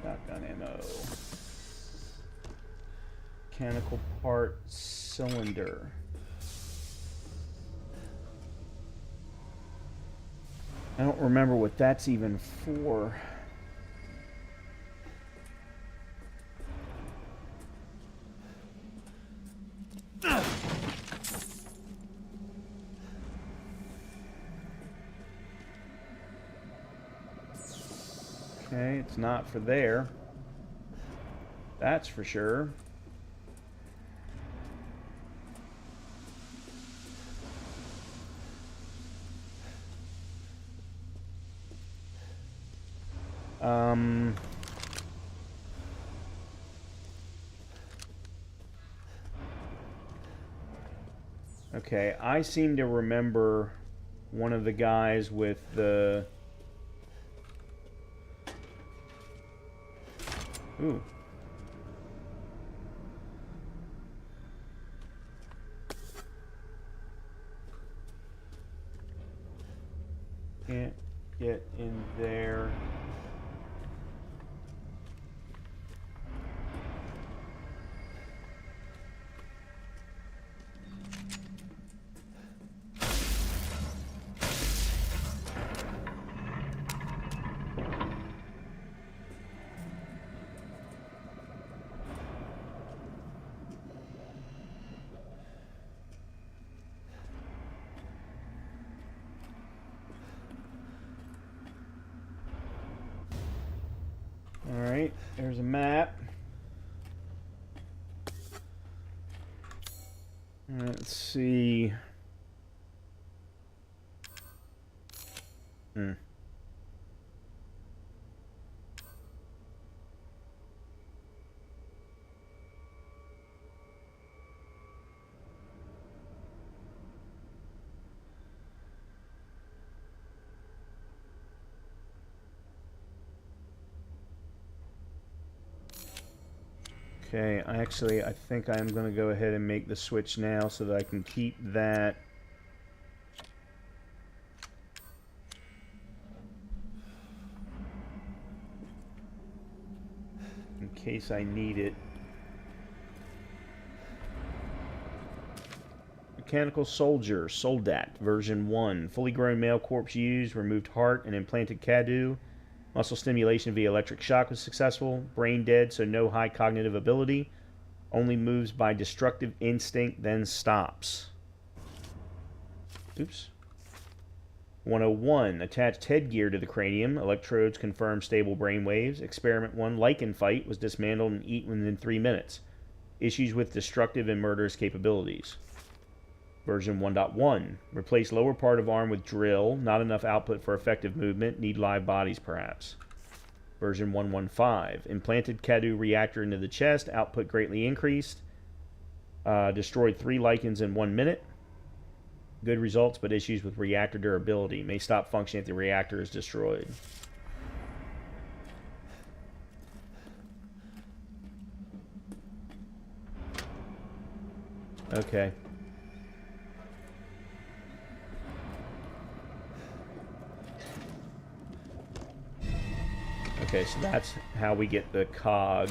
Shotgun ammo. Mechanical part cylinder. I don't remember what that's even for. Okay, it's not for there. That's for sure. Okay, I seem to remember one of the guys with the... Ooh. Can't get in there. Alright, there's a map. Let's see. Okay, I think I am going to go ahead and make the switch now so that I can keep that. In case I need it. Mechanical Soldier, Soldat, version 1. Fully grown male corpse used, removed heart and implanted Cadu. Muscle stimulation via electric shock was successful. Brain dead, so no high cognitive ability. Only moves by destructive instinct, then stops. Oops. 101. Attached headgear to the cranium. Electrodes confirm stable brain waves. Experiment 1. Lichen fight was dismantled and eaten within 3 minutes. Issues with destructive and murderous capabilities. Version 1.1. Replace lower part of arm with drill. Not enough output for effective movement. Need live bodies, perhaps. Version 1.15. Implanted Cadu reactor into the chest. Output greatly increased. Destroyed 3 lichens in 1 minute. Good results, but issues with reactor durability. May stop functioning if the reactor is destroyed. Okay. Okay, so that's how we get the cog.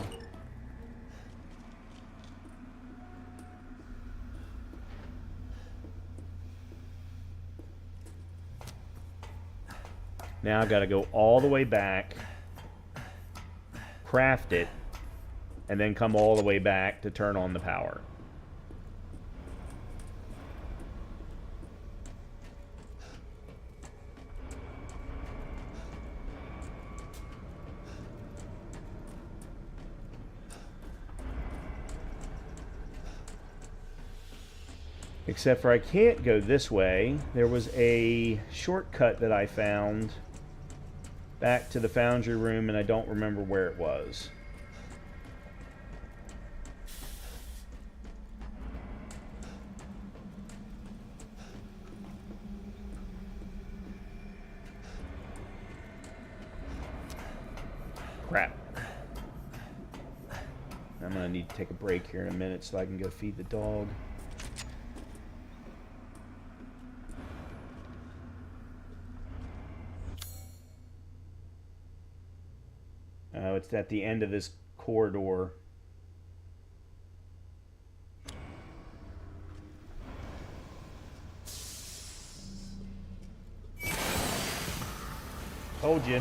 Now I've got to go all the way back, craft it, and then come all the way back to turn on the power. Except for I can't go this way. There was a shortcut that I found back to the foundry room, and I don't remember where it was. Crap. I'm gonna need to take a break here in a minute so I can go feed the dog. It's at the end of this corridor. Told you.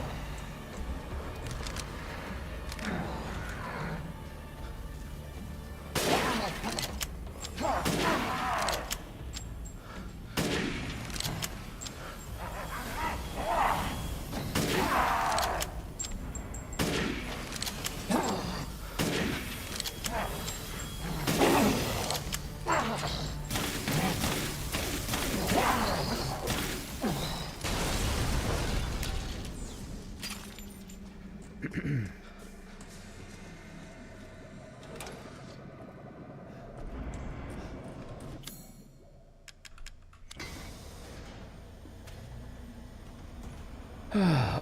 I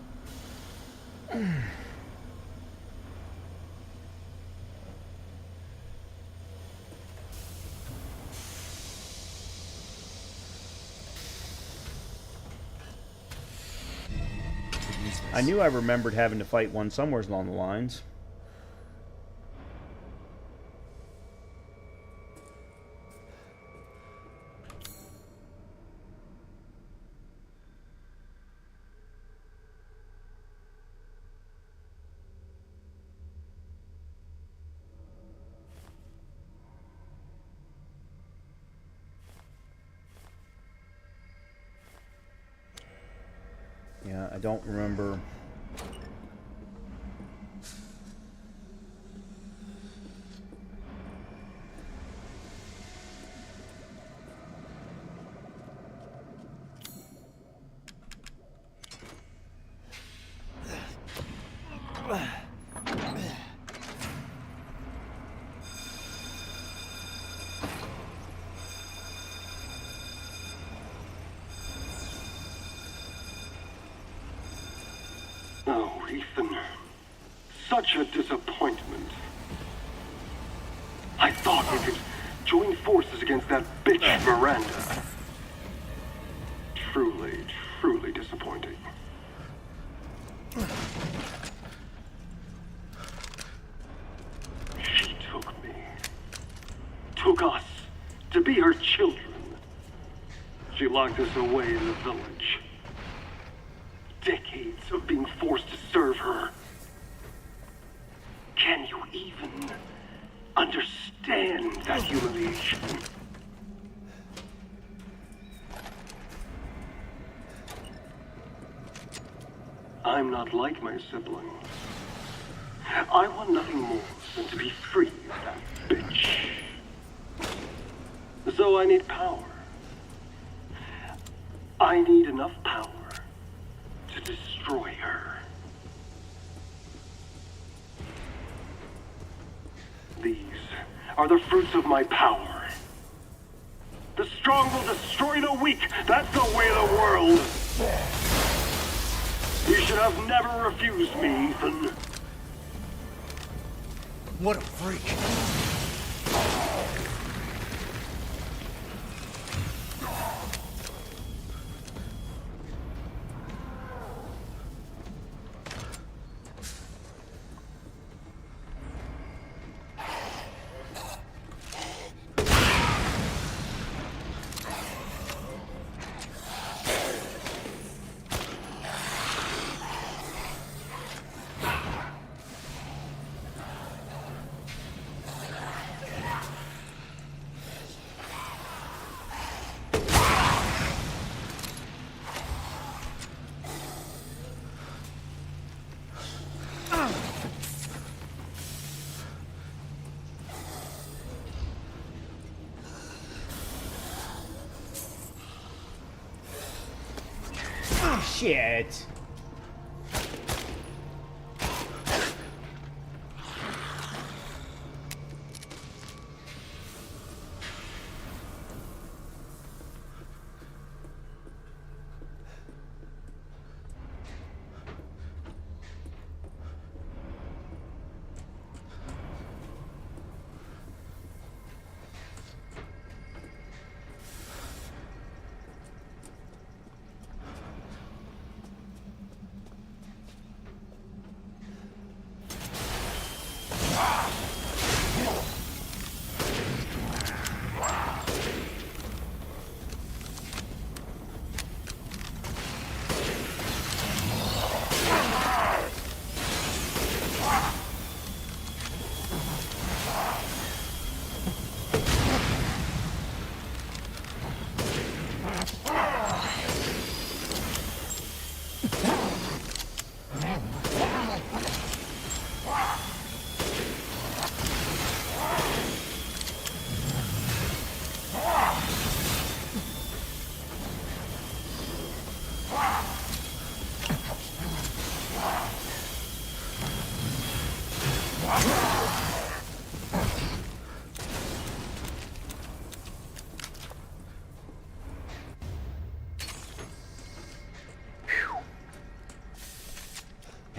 knew I remembered having to fight one somewhere along the lines. Yeah, I don't remember. Oh, Ethan. Such a disappointment. I thought we could join forces against that bitch Miranda. Truly, truly disappointing. She took me. Took us to be her children. She locked us away in the village. Decades of being forced to serve her. Can you even understand that humiliation? I'm not like my sibling. I want nothing more than to be free of that bitch. So I need power. I need enough power to destroy her. These are the fruits of my power. The strong will destroy the weak. That's the way of the world. You should have never refused me, Ethan. What a freak. Shit.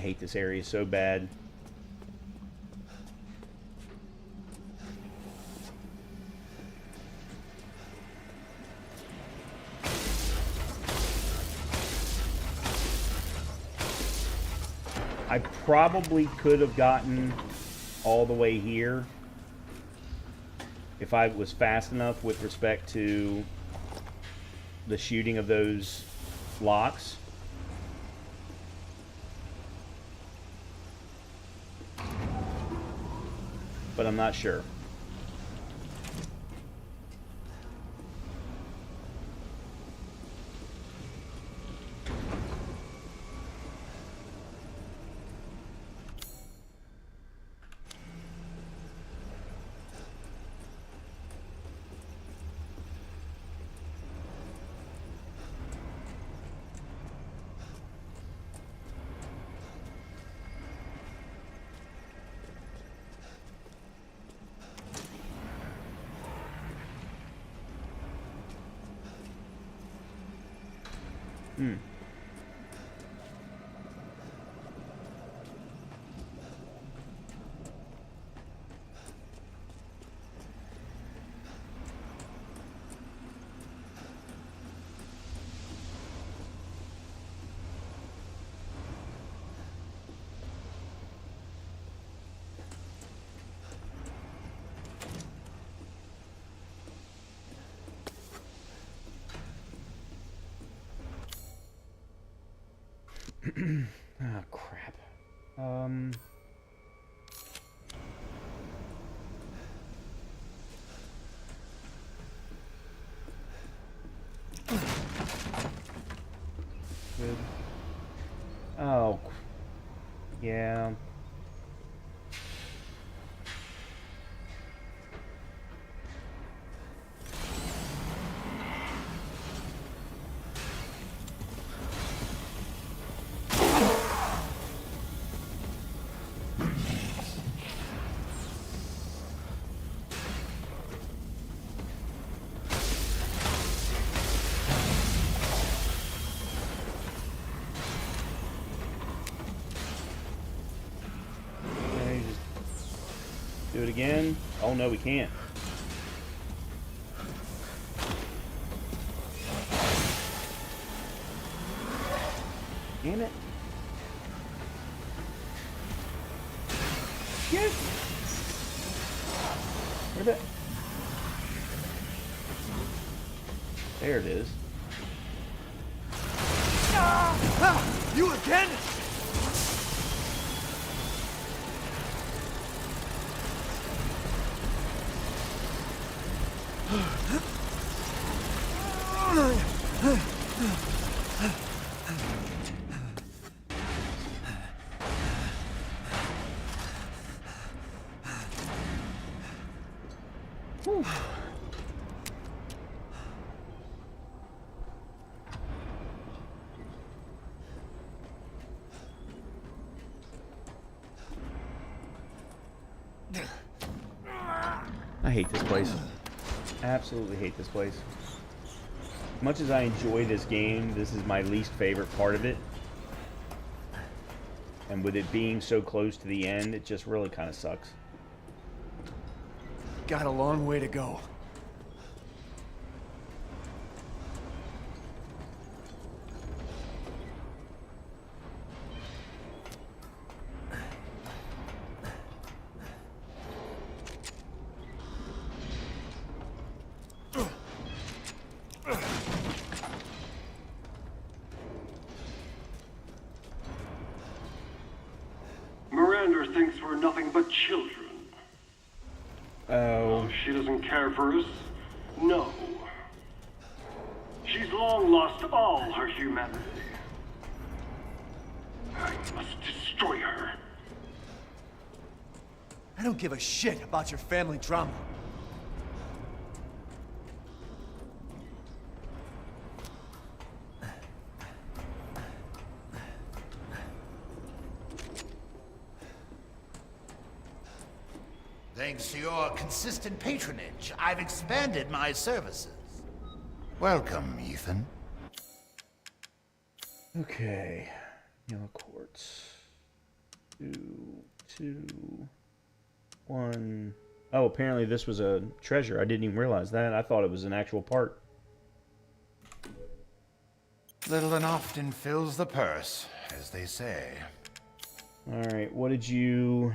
hate this area so bad. I probably could have gotten all the way here if I was fast enough with respect to the shooting of those locks. But I'm not sure. Ah, crap. Good. Oh, yeah. Do it again. Oh no, we can't. Damn it. Shit. Where'd that? There it is. You again? I hate this place. Absolutely hate this place. As much as I enjoy this game, this is my least favorite part of it. And with it being so close to the end, it just really kind of sucks. Got a long way to go. Miranda thinks we're nothing but children. Oh. She doesn't care for us? No. She's long lost all her humanity. I must destroy her. I don't give a shit about your family drama. Thanks to your consistent patronage, I've expanded my services. Welcome, Ethan. Okay. Yellow quartz. 2, 1. Oh, apparently this was a treasure. I didn't even realize that. I thought it was an actual part. Little and often fills the purse, as they say. Alright, what did you...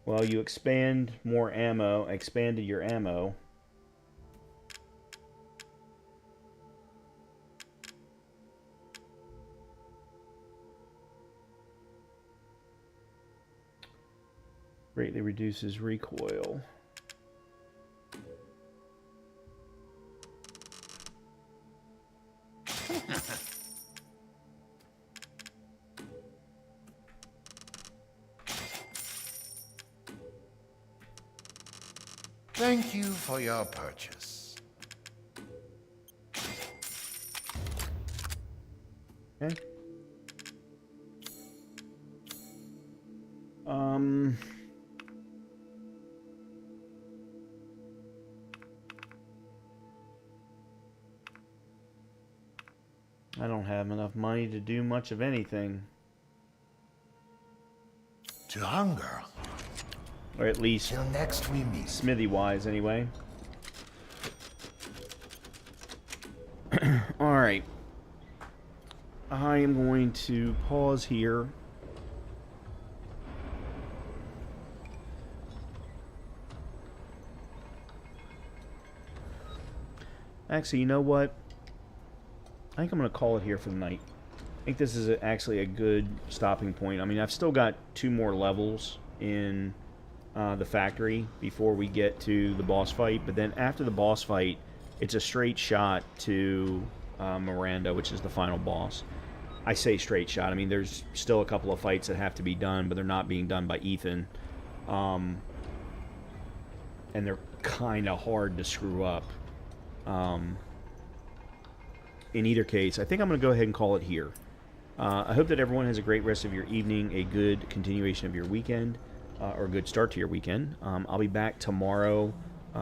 Well, you expand more ammo. Expanded your ammo. Greatly reduces recoil. Thank you for your purchase. Okay. I don't have enough money to do much of anything. To hunger. Or at least Till next we meet. smithy-wise, anyway. Alright. I am going to pause here. Actually, you know what? I think I'm going to call it here for the night. I think this is actually a good stopping point. I mean, I've still got 2 more levels in the factory before we get to the boss fight. But then after the boss fight, it's a straight shot to Miranda, which is the final boss. I say straight shot. I mean, there's still a couple of fights that have to be done, but they're not being done by Ethan. And they're kind of hard to screw up. In either case, I think I'm going to go ahead and call it here. I hope that everyone has a great rest of your evening, a good continuation of your weekend, or a good start to your weekend. I'll be back tomorrow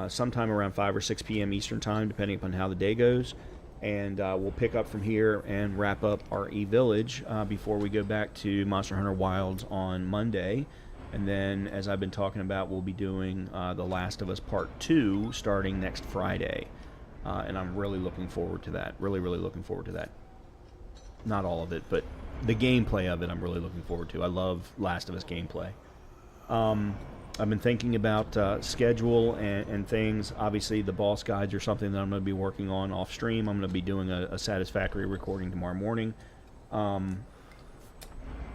sometime around 5 or 6 p.m. Eastern Time, depending upon how the day goes. And we'll pick up from here and wrap up our E-Village before we go back to Monster Hunter Wilds on Monday. And then, as I've been talking about, we'll be doing The Last of Us Part 2 starting next Friday. And I'm really looking forward to that. Really, really looking forward to that. Not all of it, but the gameplay of it I'm really looking forward to. I love Last of Us gameplay. I've been thinking about schedule and things. Obviously, the boss guides are something that I'm going to be working on off stream. I'm going to be doing a satisfactory recording tomorrow morning.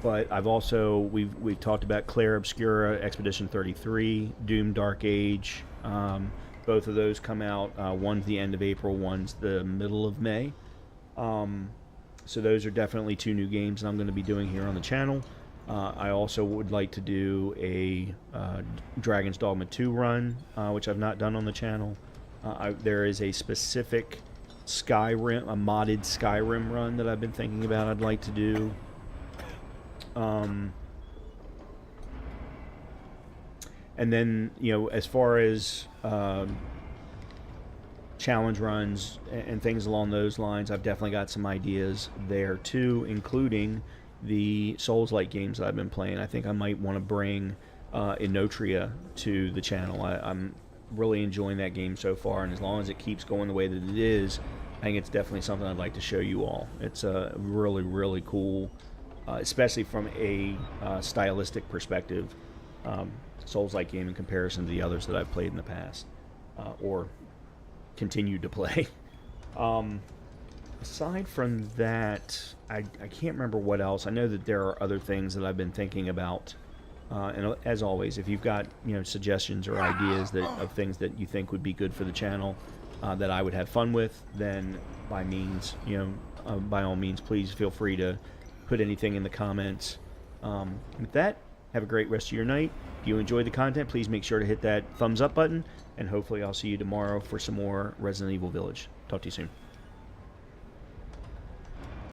But I've also we've talked about Claire Obscura, Expedition 33, Doom Dark Age. Both of those come out. One's the end of April, one's the middle of May. So those are definitely 2 new games that I'm going to be doing here on the channel. I also would like to do a Dragon's Dogma 2 run, which I've not done on the channel. There is a specific Skyrim, a modded Skyrim run that I've been thinking about I'd like to do. And then, you know, as far as challenge runs and things along those lines, I've definitely got some ideas there too, including the Souls-like games that I've been playing. I think I might want to bring Inotria to the channel. I'm really enjoying that game so far, and as long as it keeps going the way that it is, I think it's definitely something I'd like to show you all. It's really, really cool, especially from a stylistic perspective. Souls-like game in comparison to the others that I've played in the past, or continued to play. Aside from that, I can't remember what else. I know that there are other things that I've been thinking about. And as always, if you've got suggestions or ideas of things that you think would be good for the channel, that I would have fun with, then by all means, please feel free to put anything in the comments. With that, have a great rest of your night. If you enjoyed the content, please make sure to hit that thumbs up button, and hopefully I'll see you tomorrow for some more Resident Evil Village. Talk to you soon.